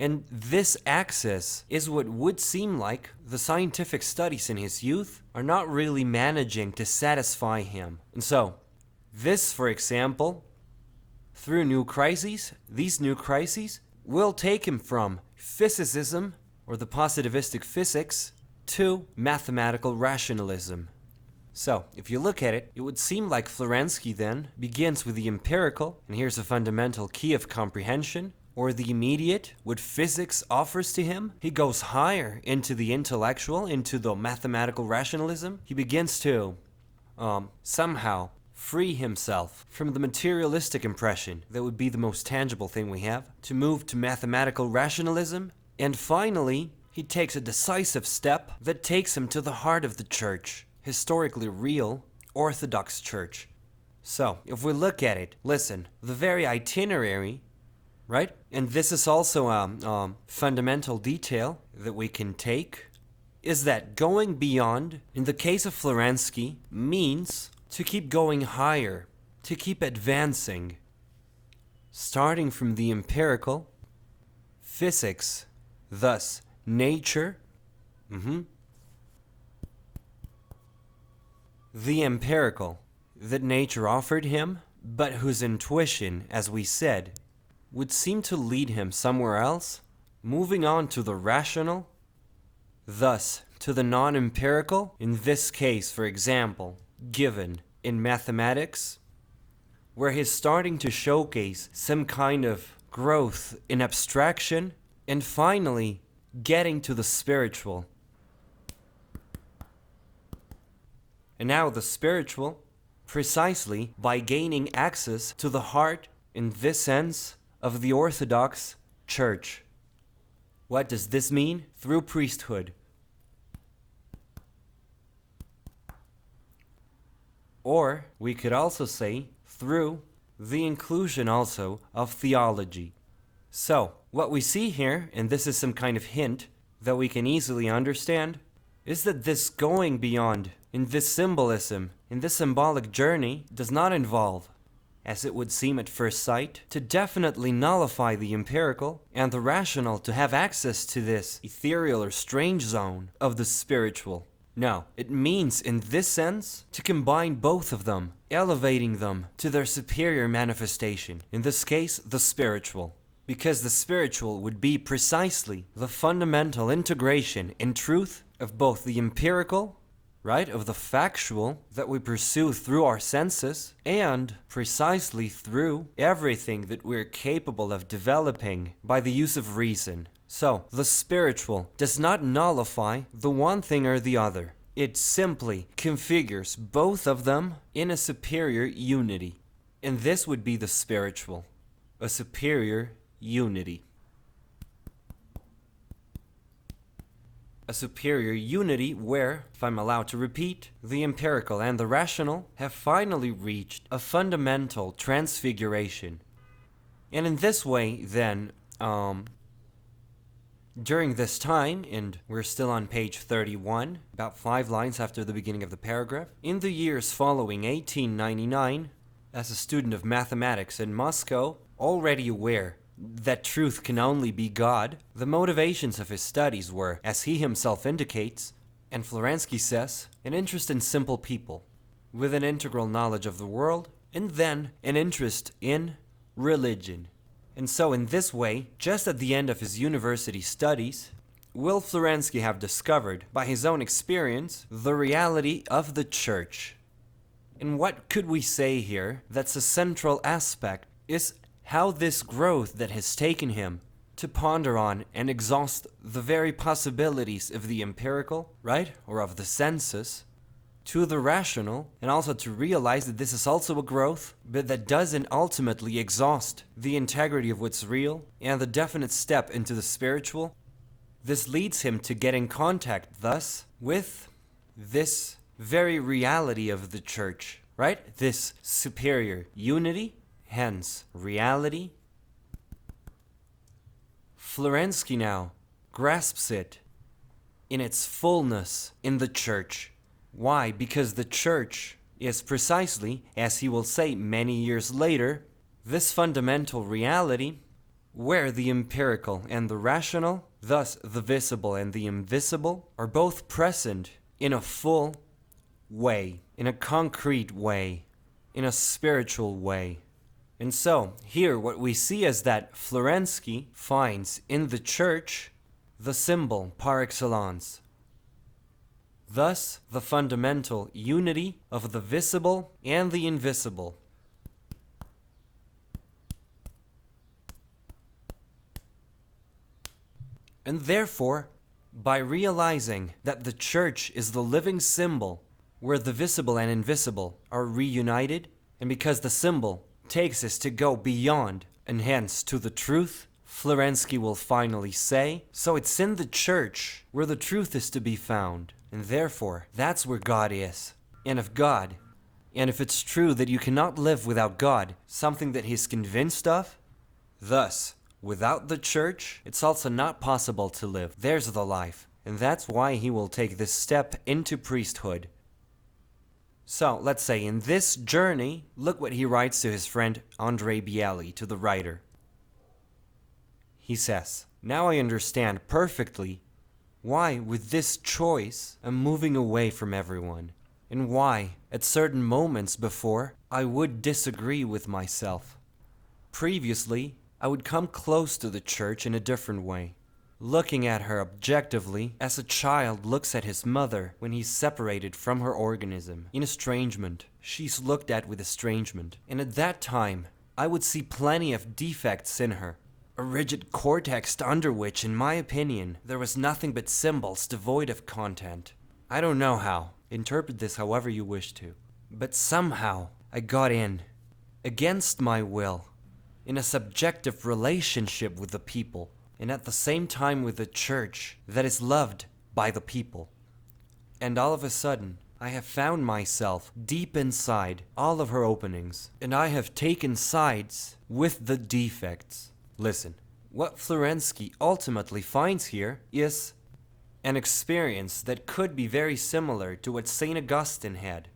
And this access is what would seem like the scientific studies in his youth are not really managing to satisfy him. And so, this, for example, through new crises, these new crises will take him from physicism, or the positivistic physics, to mathematical rationalism. So, if you look at it, it would seem like Florensky then begins with the empirical, and here's a fundamental key of comprehension, or the immediate, what physics offers to him. He goes higher into the intellectual, into the mathematical rationalism. He begins to somehow free himself from the materialistic impression that would be the most tangible thing we have, to move to mathematical rationalism. And finally, he takes a decisive step that takes him to the heart of the church, historically real, Orthodox Church. So, if we look at it, listen, the very itinerary, right? And this is also a fundamental detail that we can take, is that going beyond, in the case of Florensky, means to keep going higher, to keep advancing, starting from the empirical, physics, thus nature, the empirical that nature offered him, but whose intuition, as we said, would seem to lead him somewhere else, moving on to the rational, thus to the non-empirical, in this case, for example, given in mathematics, where he's starting to showcase some kind of growth in abstraction, and finally getting to the spiritual. And now the spiritual, precisely by gaining access to the heart, in this sense, of the Orthodox Church. What does this mean? Through priesthood. Or we could also say through the inclusion also of theology. So, what we see here, and this is some kind of hint that we can easily understand, is that this going beyond, in this symbolism, in this symbolic journey, does not involve, as it would seem at first sight, to definitely nullify the empirical and the rational to have access to this ethereal or strange zone of the spiritual. No, it means in this sense to combine both of them, elevating them to their superior manifestation, in this case the spiritual. Because the spiritual would be precisely the fundamental integration in truth of both the empirical, right, of the factual that we pursue through our senses, and precisely through everything that we're capable of developing by the use of reason. So, the spiritual does not nullify the one thing or the other. It simply configures both of them in a superior unity. And this would be the spiritual, a superior unity. A superior unity where, if I'm allowed to repeat, the empirical and the rational have finally reached a fundamental transfiguration. And in this way, then, during this time, and we're still on page 31, about 5 lines after the beginning of the paragraph, in the years following 1899, as a student of mathematics in Moscow, already aware that truth can only be God, the motivations of his studies were, as he himself indicates, and Florensky says, an interest in simple people, with an integral knowledge of the world, and then an interest in religion. And so in this way, just at the end of his university studies, will Florensky have discovered, by his own experience, the reality of the church. And what could we say here that's a central aspect is how this growth that has taken him to ponder on and exhaust the very possibilities of the empirical, right, or of the senses, to the rational, and also to realize that this is also a growth, but that doesn't ultimately exhaust the integrity of what's real and the definite step into the spiritual. This leads him to get in contact, thus, with this very reality of the church, right? This superior unity, hence reality. Florensky now grasps it in its fullness in the church. Why? Because the church is precisely, as he will say many years later, this fundamental reality where the empirical and the rational, thus the visible and the invisible, are both present in a full way, in a concrete way, in a spiritual way. And so, here what we see is that Florensky finds in the church the symbol par excellence. Thus, the fundamental unity of the visible and the invisible. And therefore, by realizing that the church is the living symbol where the visible and invisible are reunited, and because the symbol takes us to go beyond and hence to the truth, Florensky will finally say, so it's in the church where the truth is to be found. And therefore, that's where God is. And if God, and if it's true that you cannot live without God, something that he's convinced of, thus, without the church, it's also not possible to live. There's the life. And that's why he will take this step into priesthood. So, let's say in this journey, look what he writes to his friend Andrei Bialy, to the writer. He says, now I understand perfectly why, with this choice, I'm moving away from everyone, and why, at certain moments before, I would disagree with myself. Previously, I would come close to the church in a different way, looking at her objectively as a child looks at his mother when he's separated from her organism. In estrangement, she's looked at with estrangement, and at that time, I would see plenty of defects in her. A rigid cortex under which, in my opinion, there was nothing but symbols devoid of content. I don't know how. Interpret this however you wish to. But somehow, I got in, against my will, in a subjective relationship with the people, and at the same time with the church that is loved by the people. And all of a sudden, I have found myself deep inside all of her openings, and I have taken sides with the defects. Listen, what Florensky ultimately finds here is an experience that could be very similar to what St. Augustine had.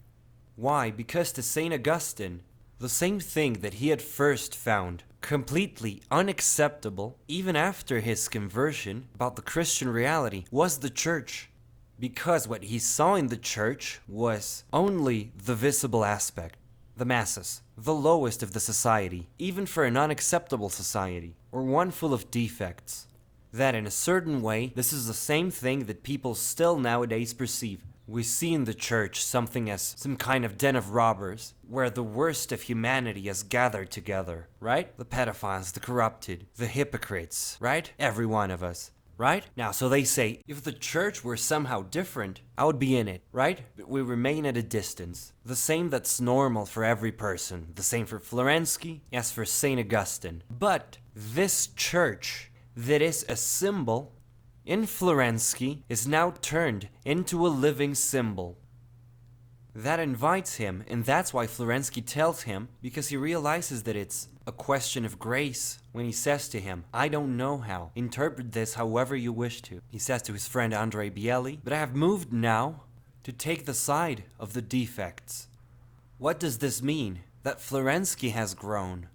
Why? Because to St. Augustine, the same thing that he had first found completely unacceptable, even after his conversion, about the Christian reality, was the church. Because what he saw in the church was only the visible aspect. The masses, the lowest of the society, even for an unacceptable society, or one full of defects. That in a certain way, this is the same thing that people still nowadays perceive. We see in the church something as some kind of den of robbers, where the worst of humanity is gathered together, right? The pedophiles, the corrupted, the hypocrites, right? Every one of us. right? Now, so they say, if the church were somehow different, I would be in it, right? But we remain at a distance. The same that's normal for every person. The same for Florensky as for St. Augustine. But this church that is a symbol in Florensky is now turned into a living symbol. That invites him, and that's why Florensky tells him, because he realizes that it's a question of grace when he says to him, I don't know how. Interpret this however you wish to. He says to his friend Andrei Bieli, but I have moved now to take the side of the defects. What does this mean? That Florensky has grown.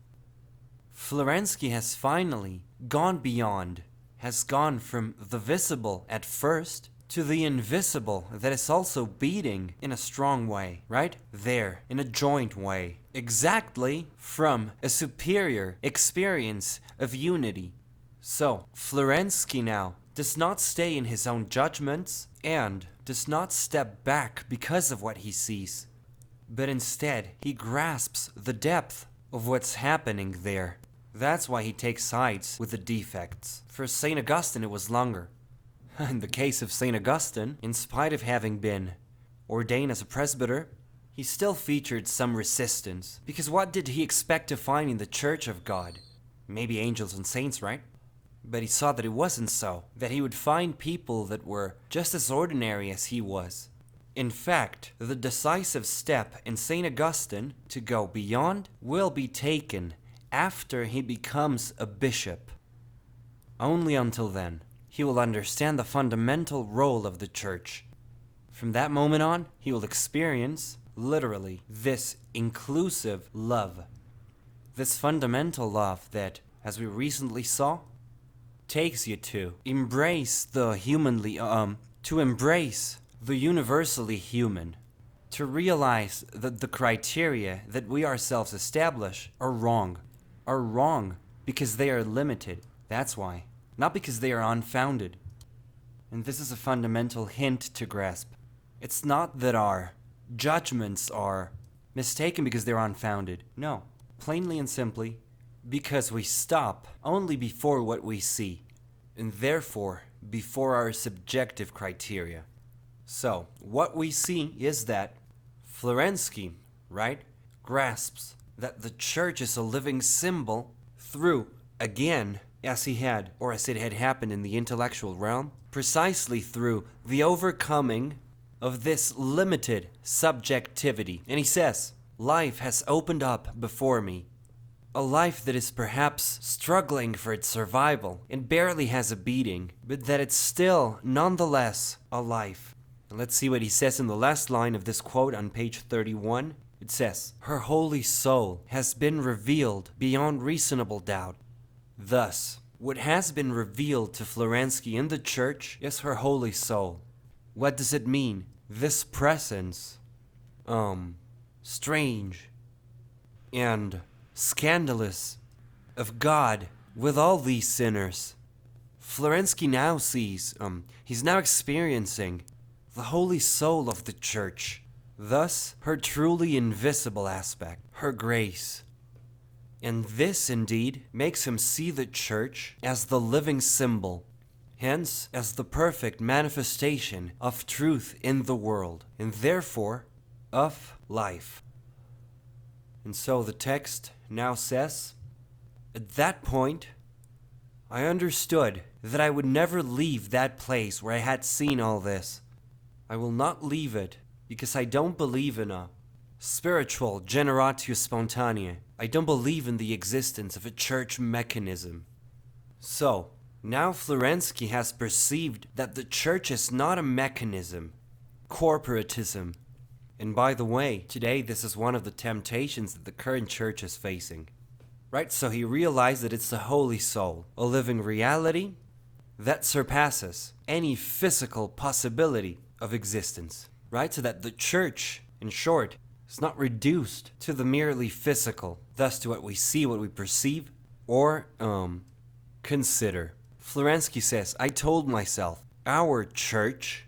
Florensky has finally gone beyond, has gone from the visible at first to the invisible that is also beating in a strong way, right? There, in a joint way. Exactly from a superior experience of unity. So, Florensky now does not stay in his own judgments and does not step back because of what he sees, but instead he grasps the depth of what's happening there. That's why he takes sides with the defects. For St. Augustine it was longer. In the case of St. Augustine, in spite of having been ordained as a presbyter, he still featured some resistance. Because what did he expect to find in the Church of God? Maybe angels and saints, right? But he saw that it wasn't so. That he would find people that were just as ordinary as he was. In fact, the decisive step in St. Augustine to go beyond will be taken after he becomes a bishop. Only until then, he will understand the fundamental role of the church. From that moment on, he will experience, literally, this inclusive love. This fundamental love that, as we recently saw, takes you to embrace the to embrace the universally human. To realize that the criteria that we ourselves establish are wrong because they are limited. That's why. Not because they are unfounded. And this is a fundamental hint to grasp. It's not that our judgments are mistaken because they're unfounded. No, plainly and simply, because we stop only before what we see, and therefore before our subjective criteria. So, what we see is that Florensky, right, grasps that the church is a living symbol through, again, as it had happened in the intellectual realm, precisely through the overcoming of this limited subjectivity. And he says, life has opened up before me. A life that is perhaps struggling for its survival and barely has a beating, but that it's still, nonetheless, a life. And let's see what he says in the last line of this quote on page 31. It says, her holy soul has been revealed beyond reasonable doubt. Thus, what has been revealed to Florensky in the church is her holy soul. What does it mean? This presence, strange and scandalous of God with all these sinners. Florensky now sees, he's now experiencing the holy soul of the church. Thus, her truly invisible aspect, her grace. And this, indeed, makes him see the church as the living symbol, hence as the perfect manifestation of truth in the world, and therefore of life. And so the text now says, at that point, I understood that I would never leave that place where I had seen all this. I will not leave it because I don't believe in a spiritual generatio spontanea. I don't believe in the existence of a church mechanism. So, now Florensky has perceived that the church is not a mechanism, corporatism. And by the way, today this is one of the temptations that the current church is facing. Right, so he realized that it's the Holy Soul, a living reality that surpasses any physical possibility of existence. Right, so that the church, in short, is not reduced to the merely physical, thus to what we see, what we perceive, or, consider. Florensky says, I told myself, our church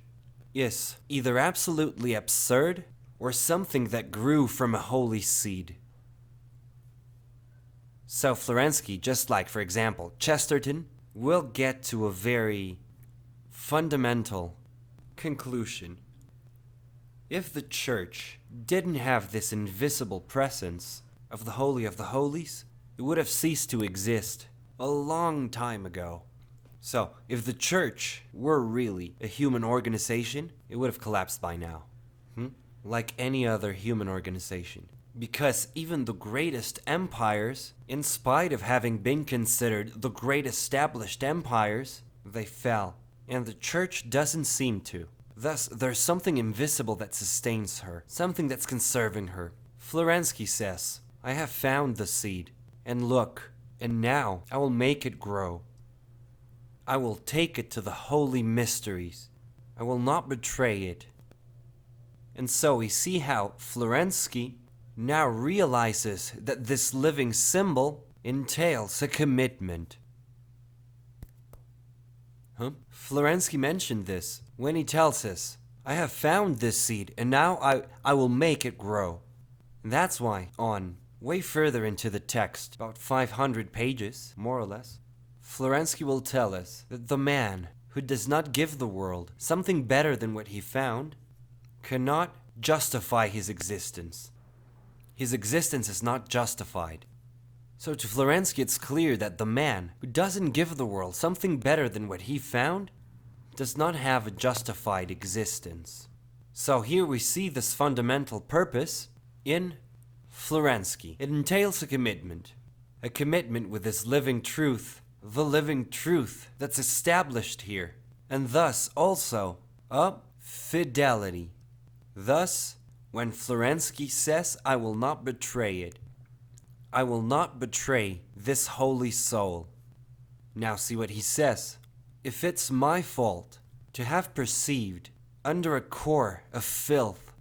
is either absolutely absurd or something that grew from a holy seed. So Florensky, just like, for example, Chesterton, we'll get to a very fundamental conclusion. If the Church didn't have this invisible presence of the Holy of the Holies, it would have ceased to exist a long time ago. So, if the Church were really a human organization, it would have collapsed by now. Like any other human organization. Because even the greatest empires, in spite of having been considered the great established empires, they fell. And the Church doesn't seem to. Thus, there's something invisible that sustains her, something that's conserving her. Florensky says, I have found the seed, and look, and now I will make it grow. I will take it to the holy mysteries. I will not betray it. And so we see how Florensky now realizes that this living symbol entails a commitment. Florensky mentioned this when he tells us, I have found this seed and now I will make it grow. And that's why way further into the text, about 500 pages, more or less, Florensky will tell us that the man who does not give the world something better than what he found cannot justify his existence. His existence is not justified. So to Florensky it's clear that the man who doesn't give the world something better than what he found does not have a justified existence. So here we see this fundamental purpose in Florensky. It entails a commitment with this living truth, the living truth that's established here, and thus also a fidelity. Thus, when Florensky says, I will not betray it, I will not betray this holy soul. Now see what he says. If it's my fault to have perceived under a core of filth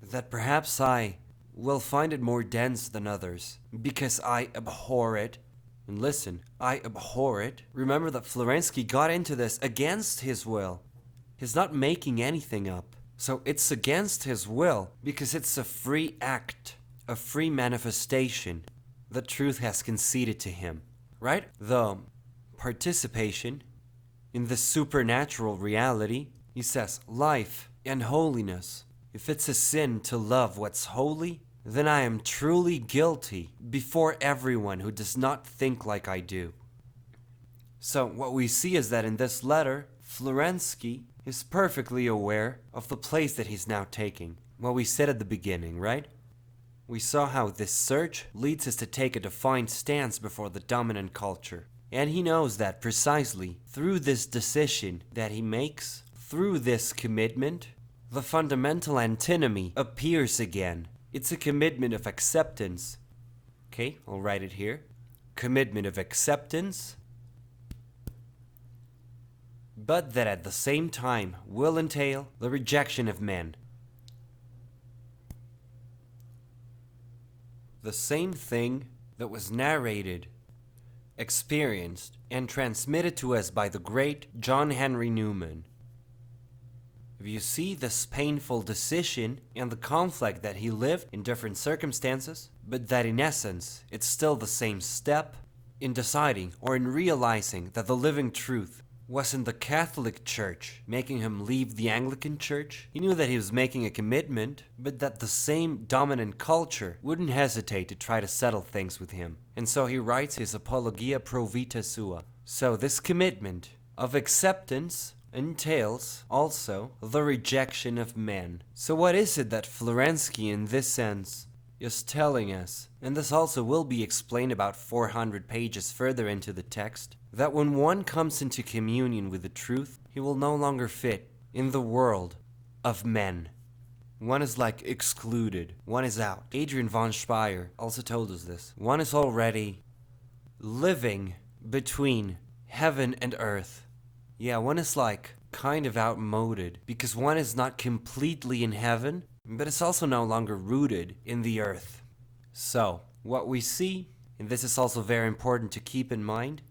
that perhaps I will find it more dense than others because I abhor it, and listen, I abhor it. Remember that Florensky got into this against his will. He's not making anything up. So it's against his will because it's a free act, a free manifestation that truth has conceded to him, right? The participation in the supernatural reality, he says, life and holiness. If it's a sin to love what's holy, then I am truly guilty before everyone who does not think like I do. So what we see is that in this letter, Florensky is perfectly aware of the place that he's now taking. What we said at the beginning, right? We saw how this search leads us to take a defined stance before the dominant culture. And he knows that precisely through this decision that he makes, through this commitment, the fundamental antinomy appears again. It's a commitment of acceptance. Okay, I'll write it here. Commitment of acceptance, but that at the same time will entail the rejection of men. The same thing that was narrated, experienced, and transmitted to us by the great John Henry Newman. If you see this painful decision and the conflict that he lived in different circumstances, but that in essence it's still the same step in deciding or in realizing that the living truth was in the Catholic Church, making him leave the Anglican Church. He knew that he was making a commitment, but that the same dominant culture wouldn't hesitate to try to settle things with him. And so he writes his Apologia Pro Vita Sua. So this commitment of acceptance entails also the rejection of men. So what is it that Florensky in this sense is telling us? And this also will be explained about 400 pages further into the text, that when one comes into communion with the truth, he will no longer fit in the world of men. One is like excluded, one is out. Adrian von Speyer also told us this. One is already living between heaven and earth. Yeah, one is like kind of outmoded because one is not completely in heaven, but it's also no longer rooted in the earth. So, what we see, and this is also very important to keep in mind,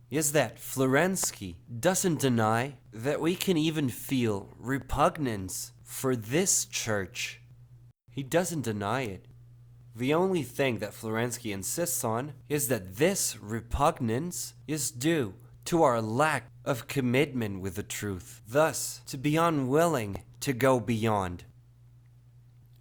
is that Florensky doesn't deny that we can even feel repugnance for this church. He doesn't deny it. The only thing that Florensky insists on is that this repugnance is due to our lack of commitment with the truth, thus to be unwilling to go beyond.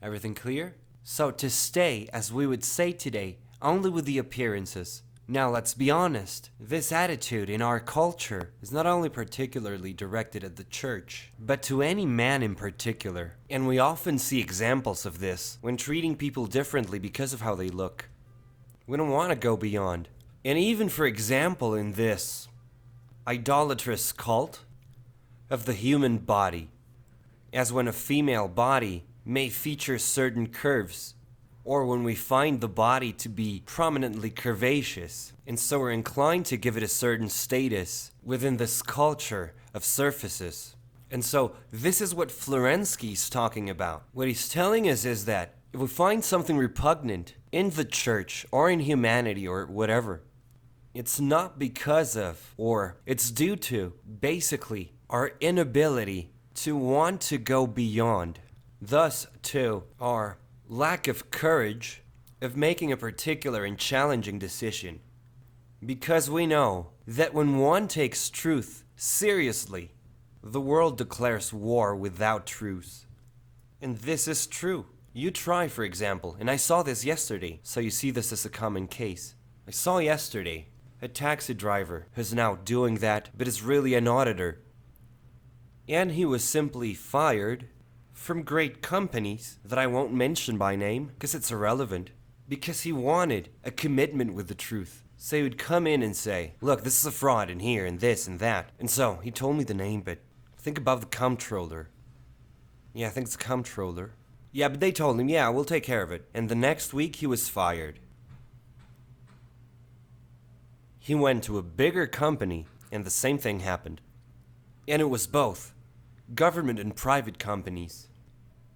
Everything clear? So to stay, as we would say today, only with the appearances. Now let's be honest, this attitude in our culture is not only particularly directed at the church, but to any man in particular. And we often see examples of this when treating people differently because of how they look. We don't want to go beyond. And even for example in this idolatrous cult of the human body, as when a female body may feature certain curves, or when we find the body to be prominently curvaceous, and so we're inclined to give it a certain status within this culture of surfaces. And so this is what Florensky's talking about. What he's telling us is that if we find something repugnant in the church or in humanity or whatever, it's not because of, or it's due to, basically, our inability to want to go beyond. Thus, too, our lack of courage of making a particular and challenging decision. Because we know that when one takes truth seriously, the world declares war without truce. And this is true. You try, for example, and I saw this yesterday, so you see this as a common case. I saw yesterday a taxi driver who's now doing that, but is really an auditor. And he was simply fired from great companies that I won't mention by name because it's irrelevant, because he wanted a commitment with the truth. So he would come in and say, look, this is a fraud in here and this and that. And so he told me the name, but think about the comptroller. Yeah, I think it's the comptroller. Yeah, but they told him, yeah, we'll take care of it. And the next week he was fired. He went to a bigger company and the same thing happened. And it was both government and private companies.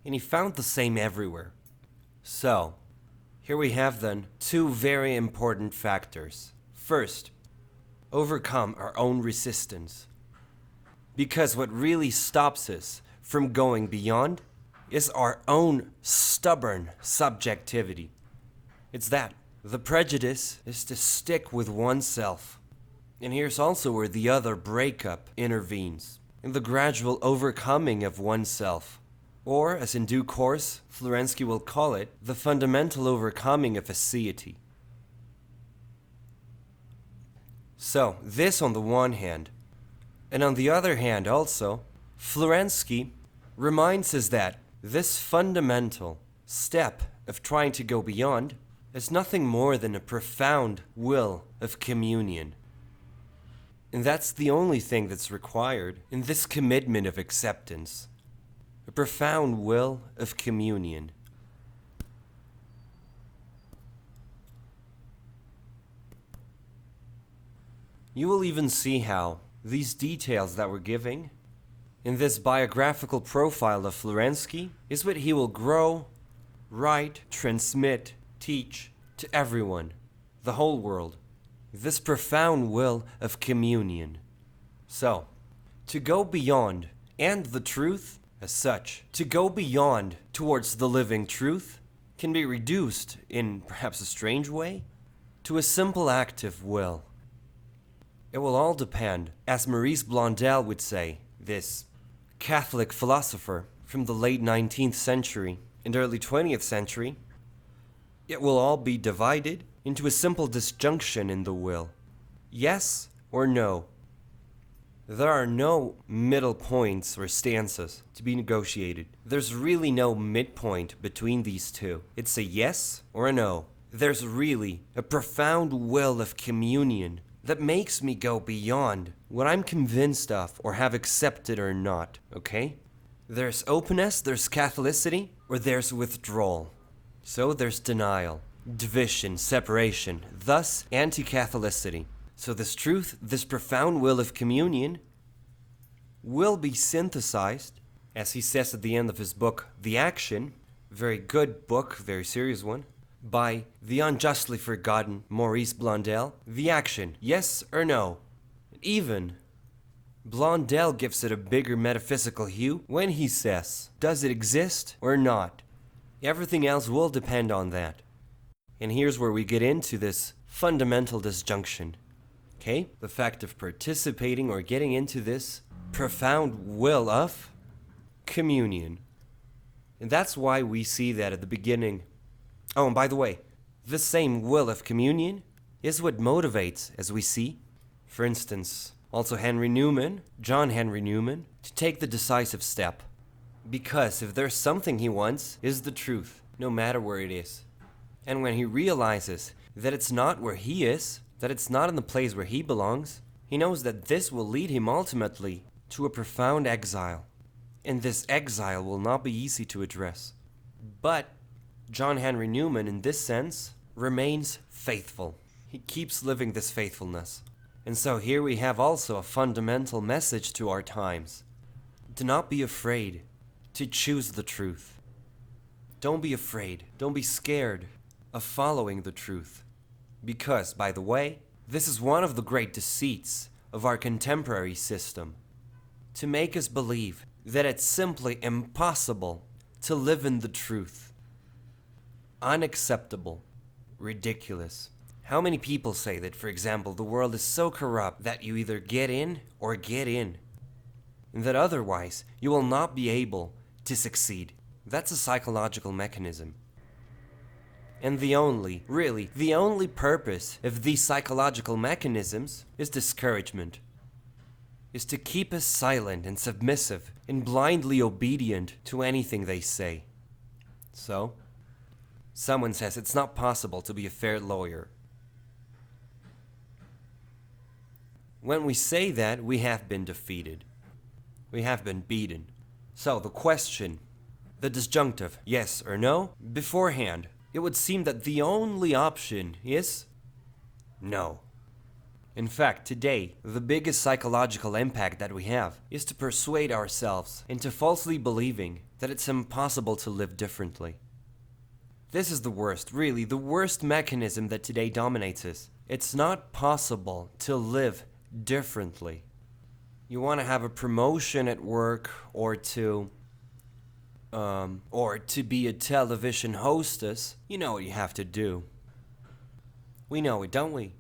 And he found the same everywhere. So, here we have then two very important factors. First, overcome our own resistance. Because what really stops us from going beyond is our own stubborn subjectivity. It's that. The prejudice is to stick with oneself. And here's also where the other breakup intervenes, in the gradual overcoming of oneself. Or, as in due course, Florensky will call it, the fundamental overcoming of aseity. So, this on the one hand. And on the other hand also, Florensky reminds us that this fundamental step of trying to go beyond is nothing more than a profound will of communion. And that's the only thing that's required in this commitment of acceptance. A profound will of communion. You will even see how these details that we're giving in this biographical profile of Florensky is what he will grow, write, transmit, teach to everyone, the whole world. This profound will of communion. So, to go beyond, and the truth as such, to go beyond towards the living truth can be reduced, in perhaps a strange way, to a simple act of will. It will all depend, as Maurice Blondel would say, this Catholic philosopher from the late 19th century and early 20th century, it will all be divided into a simple disjunction in the will. Yes or no. There are no middle points or stances to be negotiated. There's really no midpoint between these two. It's a yes or a no. There's really a profound will of communion that makes me go beyond what I'm convinced of or have accepted or not, okay? There's openness, there's Catholicity, or there's withdrawal. So there's denial, division, separation, thus anti-Catholicity. So this truth, this profound will of communion, will be synthesized, as he says at the end of his book, The Action, very good book, very serious one, by the unjustly forgotten Maurice Blondel. The Action, yes or no? Even Blondel gives it a bigger metaphysical hue when he says, does it exist or not? Everything else will depend on that. And here's where we get into this fundamental disjunction. Okay? Okay? The fact of participating or getting into this profound will of communion. And that's why we see that at the beginning. Oh, and by the way, this same will of communion is what motivates, as we see, for instance, also John Henry Newman, to take the decisive step. Because if there's something he wants, is the truth, no matter where it is. And when he realizes that it's not where he is, that it's not in the place where he belongs, he knows that this will lead him ultimately to a profound exile. And this exile will not be easy to address. But John Henry Newman, in this sense, remains faithful. He keeps living this faithfulness. And so here we have also a fundamental message to our times. Do not be afraid to choose the truth. Don't be afraid. Don't be scared of following the truth. Because, by the way, this is one of the great deceits of our contemporary system. To make us believe that it's simply impossible to live in the truth. Unacceptable. Ridiculous. How many people say that, for example, the world is so corrupt that you either get in or get in, and that otherwise you will not be able to succeed? That's a psychological mechanism. And the only purpose of these psychological mechanisms is discouragement. Is to keep us silent and submissive and blindly obedient to anything they say. So, someone says it's not possible to be a fair lawyer. When we say that, we have been defeated. We have been beaten. So the question, the disjunctive, yes or no, beforehand, it would seem that the only option is no. In fact, today, the biggest psychological impact that we have is to persuade ourselves into falsely believing that it's impossible to live differently. This is the worst, really, the worst mechanism that today dominates us. It's not possible to live differently. You want to have a promotion at work or to be a television hostess, you know what you have to do. We know it, don't we?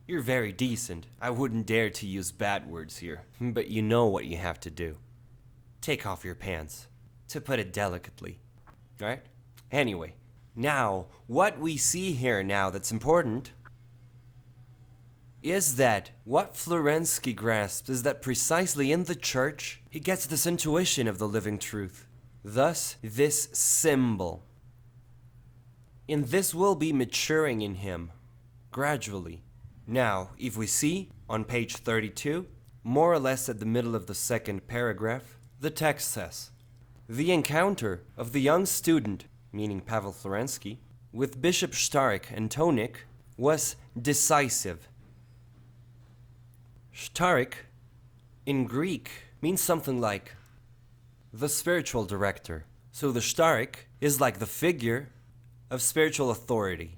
You're very decent. I wouldn't dare to use bad words here, but you know what you have to do. Take off your pants, to put it delicately, right? Anyway, now, what we see here now that's important is that what Florensky grasps is that precisely in the church, he gets this intuition of the living truth. Thus, this symbol. And this will be maturing in him, gradually. Now, if we see, on page 32, more or less at the middle of the second paragraph, the text says, "The encounter of the young student," meaning Pavel Florensky, "with Bishop Starek and Tonik was decisive." Starek, in Greek, means something like the spiritual director. So the Starek is like the figure of spiritual authority.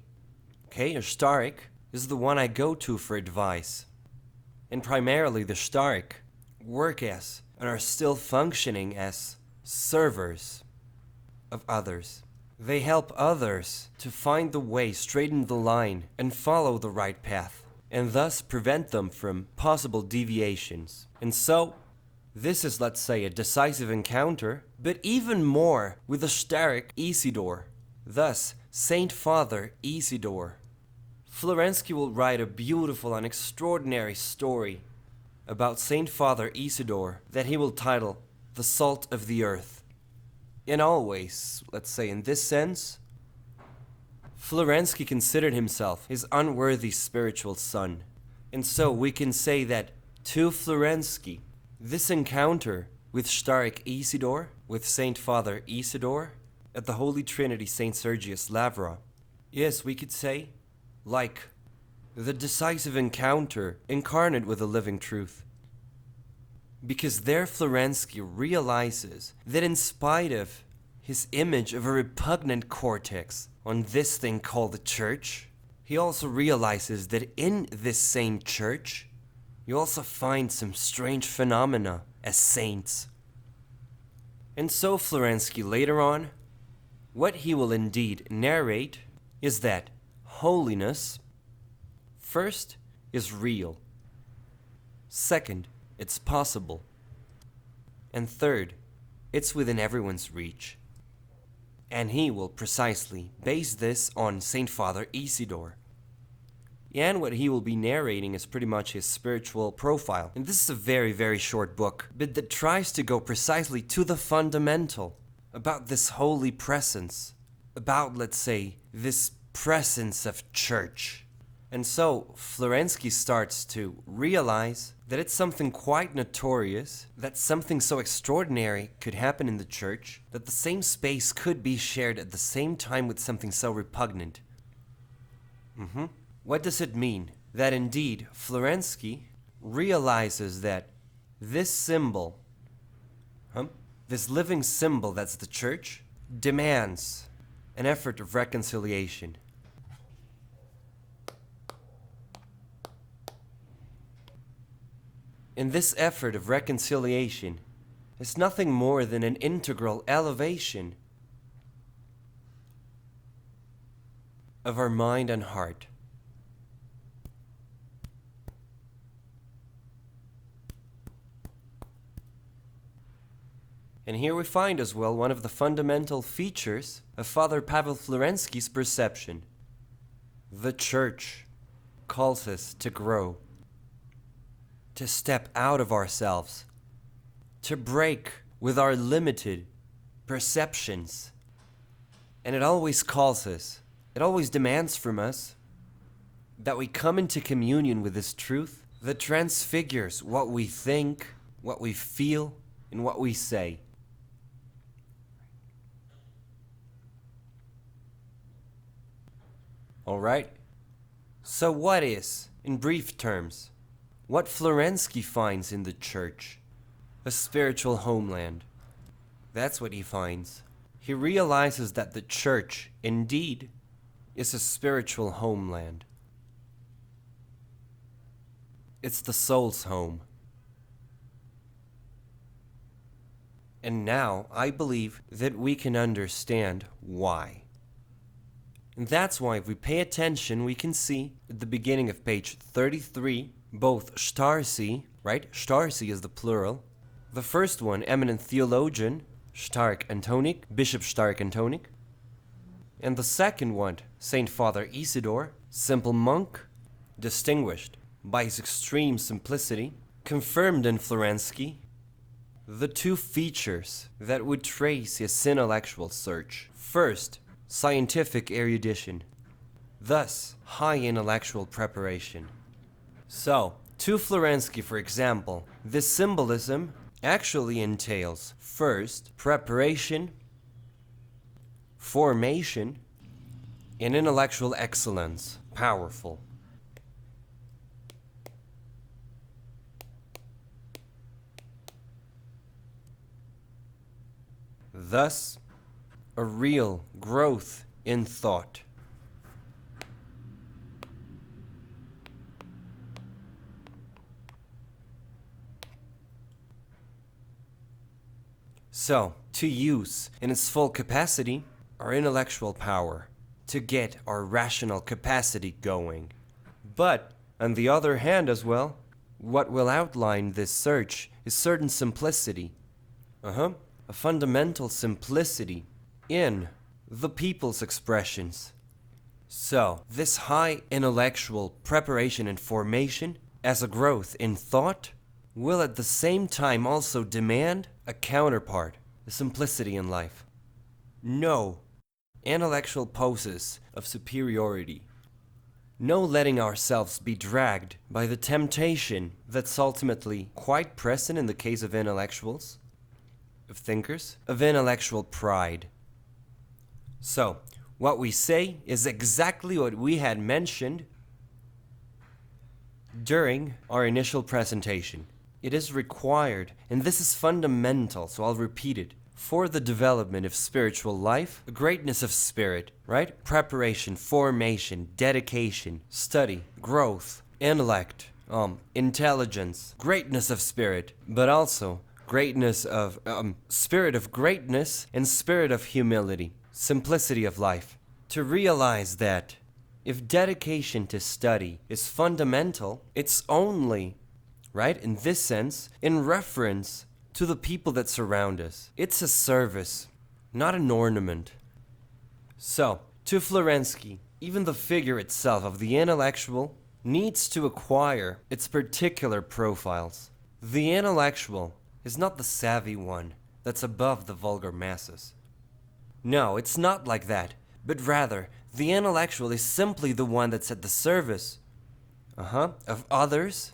Okay, a Starek is the one I go to for advice. And primarily the Starek work as and are still functioning as servers of others. They help others to find the way, straighten the line, and follow the right path, and thus prevent them from possible deviations. And so, this is, let's say, a decisive encounter, but even more with the Starek Isidore. Thus, Saint Father Isidore. Florensky will write a beautiful and extraordinary story about Saint Father Isidore that he will title The Salt of the Earth. And always, let's say in this sense, Florensky considered himself his unworthy spiritual son. And so we can say that to Florensky, this encounter with Starek Isidore, with Saint Father Isidore, at the Holy Trinity Saint Sergius Lavra, yes, we could say, like the decisive encounter incarnate with the living truth. Because there Florensky realizes that in spite of his image of a repugnant cortex on this thing called the church, he also realizes that in this same church, you also find some strange phenomena as saints. And so Florensky later on, what he will indeed narrate is that holiness, first, is real. Second, it's possible. And third, it's within everyone's reach. And he will precisely base this on Saint Father Isidore. And what he will be narrating is pretty much his spiritual profile. And this is a very, very short book, but that tries to go precisely to the fundamental about this holy presence, about, let's say, this presence of church. And so Florensky starts to realize that it's something quite notorious, that something so extraordinary could happen in the church, that the same space could be shared at the same time with something so repugnant. What does it mean? That indeed Florensky realizes that this symbol, this living symbol that's the church, demands an effort of reconciliation. And this effort of reconciliation is nothing more than an integral elevation of our mind and heart. And here we find as well one of the fundamental features of Father Pavel Florensky's perception. The church calls us to grow, to step out of ourselves, to break with our limited perceptions. And it always calls us, it always demands from us that we come into communion with this truth that transfigures what we think, what we feel, and what we say. All right? So what is, in brief terms, what Florensky finds in the church? A spiritual homeland. That's what he finds. He realizes that the church, indeed, is a spiritual homeland. It's the soul's home. And now I believe that we can understand why. And that's why if we pay attention, we can see at the beginning of page 33, both Starsi, right? Starsi is the plural. The first one, eminent theologian, Stark Antonic, Bishop Stark Antonic. And the second one, Saint Father Isidore, simple monk, distinguished by his extreme simplicity, confirmed in Florensky the two features that would trace his intellectual search. First, scientific erudition, thus high intellectual preparation. So, to Florensky, for example, this symbolism actually entails first preparation, formation, and intellectual excellence, powerful. Thus, a real growth in thought. So, to use in its full capacity our intellectual power, to get our rational capacity going. But, on the other hand as well, what will outline this search is certain simplicity. A fundamental simplicity in the people's expressions. So, this high intellectual preparation and formation as a growth in thought will at the same time also demand a counterpart, a simplicity in life. No intellectual poses of superiority. No letting ourselves be dragged by the temptation that's ultimately quite present in the case of intellectuals, of thinkers, of intellectual pride. So, what we say is exactly what we had mentioned during our initial presentation. It is required, and this is fundamental, so I'll repeat it, for the development of spiritual life, a greatness of spirit, right? Preparation, formation, dedication, study, growth, intellect, intelligence, greatness of spirit, but also greatness of, spirit of greatness and spirit of humility, simplicity of life. To realize that If dedication to study is fundamental, it's only, right, in this sense, in reference to the people that surround us. It's a service, not an ornament. So, to Florensky, even the figure itself of the intellectual needs to acquire its particular profiles. The intellectual is not the savvy one that's above the vulgar masses. No, it's not like that, but rather, the intellectual is simply the one that's at the service, of others,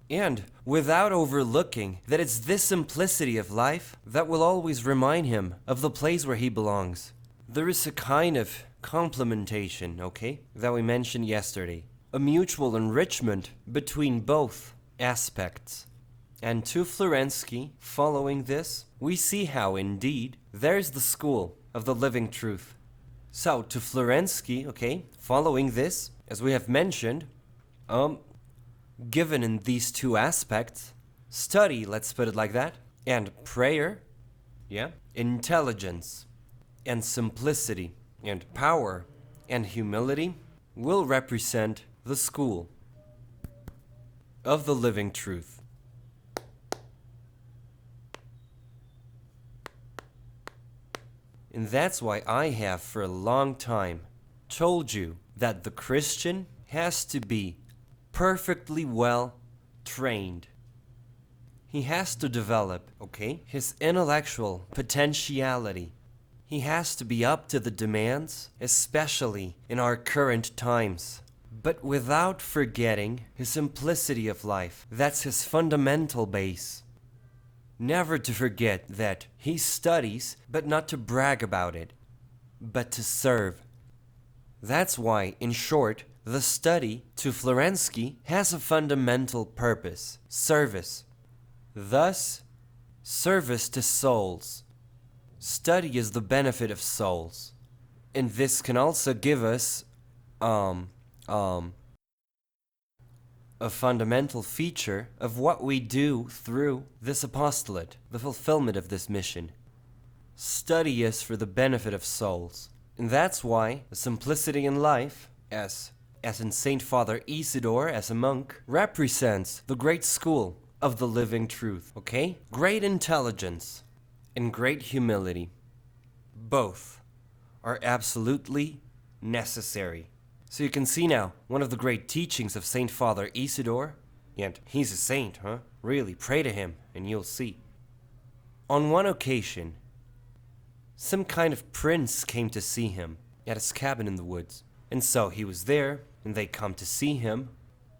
and without overlooking that it's this simplicity of life that will always remind him of the place where he belongs. There is a kind of complementation, okay, that we mentioned yesterday. A mutual enrichment between both aspects. And to Florensky, following this, we see how, indeed, there's the school of the living truth. So, to Florensky, okay, following this, as we have mentioned, given in these two aspects, study, let's put it like that, and prayer, intelligence, and simplicity, and power, and humility, will represent the school of the living truth. And that's why I have for a long time told you that the Christian has to be perfectly well trained. He has to develop, okay, his intellectual potentiality. He has to be up to the demands, especially in our current times. But without forgetting his simplicity of life. That's his fundamental base. Never to forget that he studies, but not to brag about it, but to serve. That's why, in short, the study, to Florensky, has a fundamental purpose, service. Thus, service to souls. Study is the benefit of souls. And this can also give us, a fundamental feature of what we do through this apostolate, the fulfillment of this mission. Study is for the benefit of souls. And that's why the simplicity in life, as in Saint Father Isidore as a monk, represents the great school of the living truth, okay? Great intelligence and great humility. Both are absolutely necessary. So you can see now, one of the great teachings of Saint Father Isidore, and he's a saint, huh? Really, pray to him, and you'll see. On one occasion, some kind of prince came to see him at his cabin in the woods. And so he was there, and they come to see him,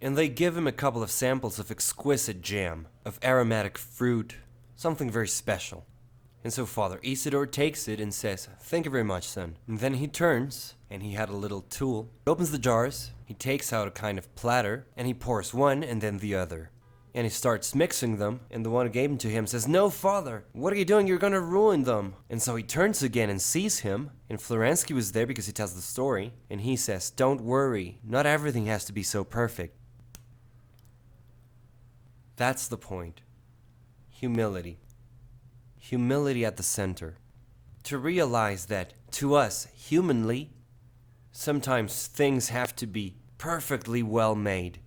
and they give him a couple of samples of exquisite jam, of aromatic fruit, something very special. And so Father Isidore takes it and says, "Thank you very much, son." And then he turns, and he had a little tool, opens the jars, he takes out a kind of platter, and he pours one and then the other. And he starts mixing them, and the one who gave them to him says, "No, Father, what are you doing? You're gonna ruin them." And so he turns again and sees him, and Florensky was there because he tells the story, and he says, "Don't worry, not everything has to be so perfect." That's the point. Humility. Humility at the center. To realize that, to us, humanly, sometimes things have to be perfectly well made.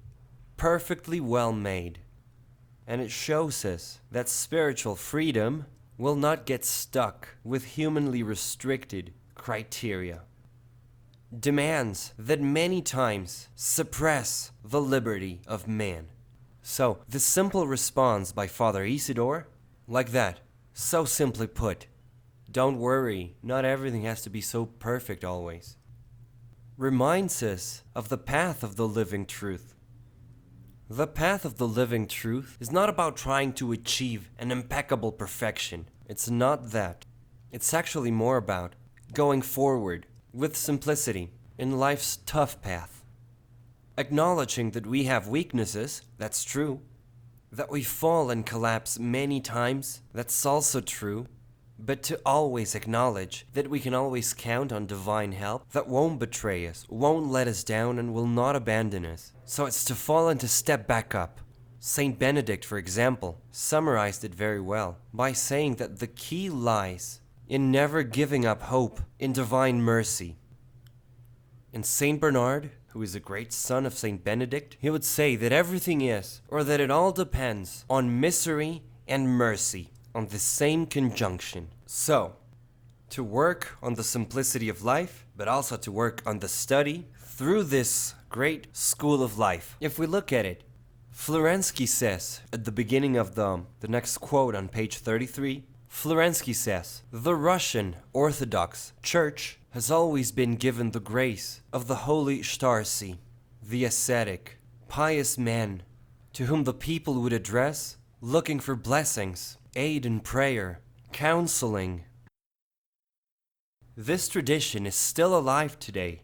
Perfectly well made. And it shows us that spiritual freedom will not get stuck with humanly restricted criteria. Demands that many times suppress the liberty of man. So, the simple response by Father Isidore, like that, so simply put, don't worry, not everything has to be so perfect always, reminds us of the path of the living truth. The path of the living truth is not about trying to achieve an impeccable perfection. It's not that. It's actually more about going forward with simplicity in life's tough path. Acknowledging that we have weaknesses, that's true. That we fall and collapse many times, that's also true. But to always acknowledge that we can always count on divine help that won't betray us, won't let us down, and will not abandon us. So it's to fall and to step back up. Saint Benedict, for example, summarized it very well by saying that the key lies in never giving up hope in divine mercy. And Saint Bernard who is a great son of Saint Benedict, he would say that everything is, or that it all depends, on misery and mercy, on the same conjunction. So, to work on the simplicity of life, but also to work on the study through this great school of life. If we look at it, Florensky says, at the beginning of the next quote on page 33, Florensky says, "The Russian Orthodox Church has always been given the grace of the holy Starcy, the ascetic, pious men, to whom the people would address, looking for blessings, aid in prayer, counseling." This tradition is still alive today.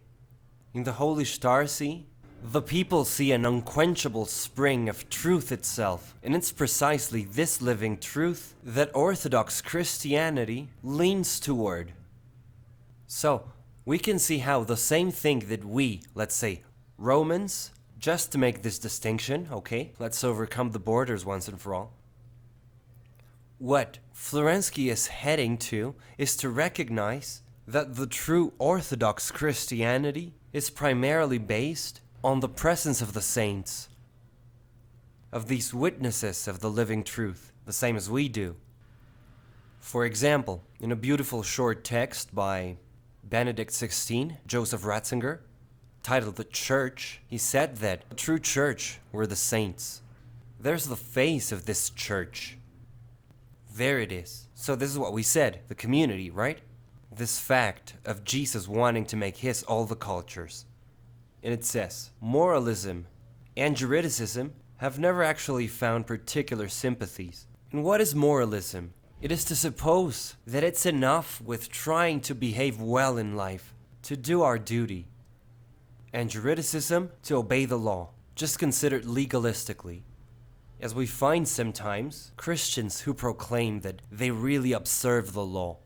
In the holy Starcy, the people see an unquenchable spring of truth itself, and it's precisely this living truth that Orthodox Christianity leans toward. So, we can see how the same thing that we, let's say, Romans, just to make this distinction, okay, let's overcome the borders once and for all. What Florensky is heading to is to recognize that the true Orthodox Christianity is primarily based on the presence of the saints, of these witnesses of the living truth, the same as we do. For example, in a beautiful short text by Benedict XVI, Joseph Ratzinger, titled The Church, he said that the true church were the saints. There's the face of this church. There it is. So this is what we said, the community, right? This fact of Jesus wanting to make his all the cultures. And it says, moralism and juridicism have never actually found particular sympathies. And what is moralism? It is to suppose that it's enough with trying to behave well in life, to do our duty. And juridicism, to obey the law, just considered legalistically. As we find sometimes Christians who proclaim that they really observe the law.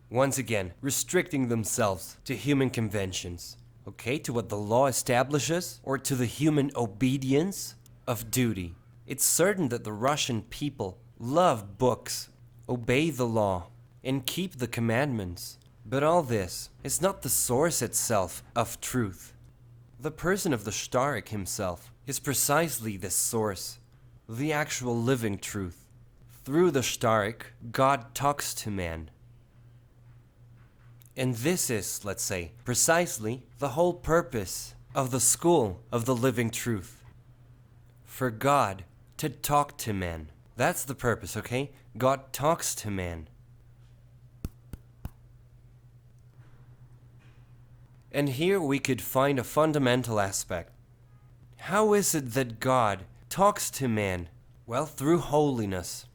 Once again, restricting themselves to human conventions. Okay, to what the law establishes, or to the human obedience of duty. It's certain that the Russian people love books, obey the law, and keep the commandments. But all this is not the source itself of truth. The person of the Shtarik himself is precisely this source, the actual living truth. Through the Shtarik, God talks to man. And this is, let's say, precisely the whole purpose of the school of the living truth. For God to talk to man. That's the purpose, okay? God talks to man. And here we could find a fundamental aspect. How is it that God talks to man? Well, through holiness.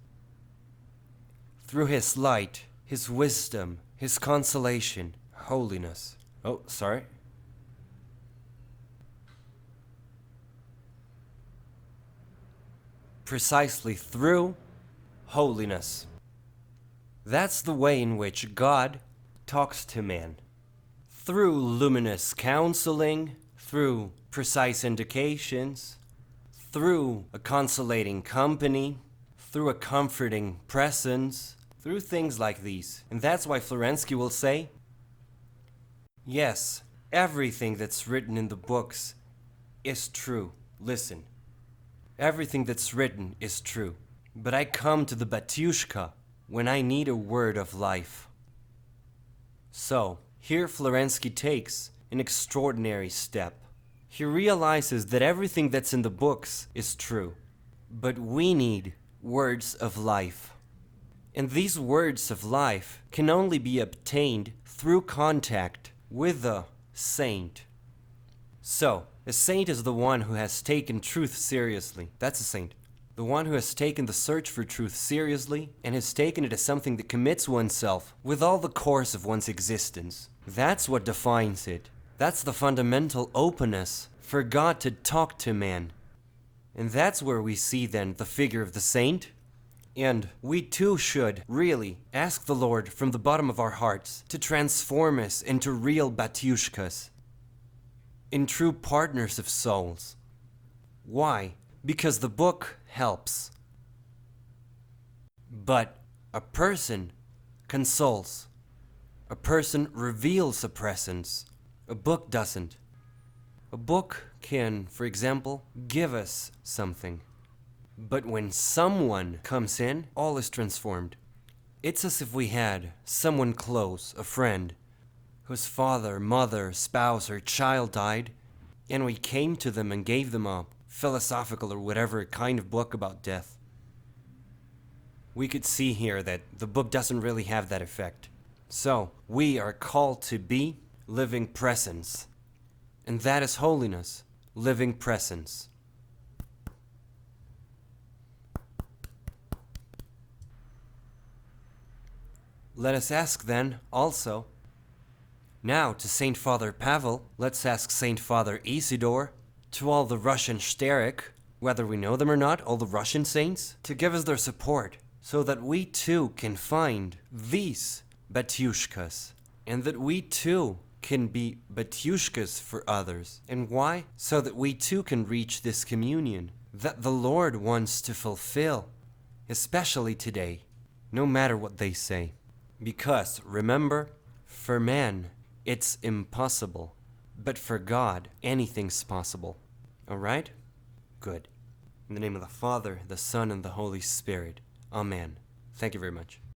Through his light, his wisdom, his consolation, holiness. Oh, sorry. Precisely through holiness. That's the way in which God talks to man. Through luminous counseling, through precise indications, through a consolating company, through a comforting presence, through things like these. And that's why Florensky will say, yes, everything that's written in the books is true. Listen, everything that's written is true. But I come to the Batyushka when I need a word of life. So, here Florensky takes an extraordinary step. He realizes that everything that's in the books is true. But we need words of life. And these words of life can only be obtained through contact with a saint. So, a saint is the one who has taken truth seriously. That's a saint. The one who has taken the search for truth seriously and has taken it as something that commits oneself with all the course of one's existence. That's what defines it. That's the fundamental openness for God to talk to man. And that's where we see then the figure of the saint. And we too should really ask the Lord from the bottom of our hearts to transform us into real Batyushkas, in true partners of souls. Why? Because the book helps. But a person consoles. A person reveals a presence. A book doesn't. A A book can, for example, give us something. But when someone comes in, all is transformed. It's as if we had someone close, a friend, whose father, mother, spouse, or child died, and we came to them and gave them a philosophical or whatever kind of book about death. We could see here that the book doesn't really have that effect. So, we are called to be living presence. And that is holiness, living presence. Let us ask then, also, now to Saint Father Pavel, let's ask Saint Father Isidore, to all the Russian Shterek, whether we know them or not, all the Russian saints, to give us their support, so that we too can find these Batyushkas, and that we too can be Batyushkas for others. And why? So that we too can reach this communion that the Lord wants to fulfill, especially today, no matter what they say. Because, remember, for man, it's impossible, but for God, anything's possible. Alright? Good. In the name of the Father, the Son, and the Holy Spirit. Amen. Thank you very much.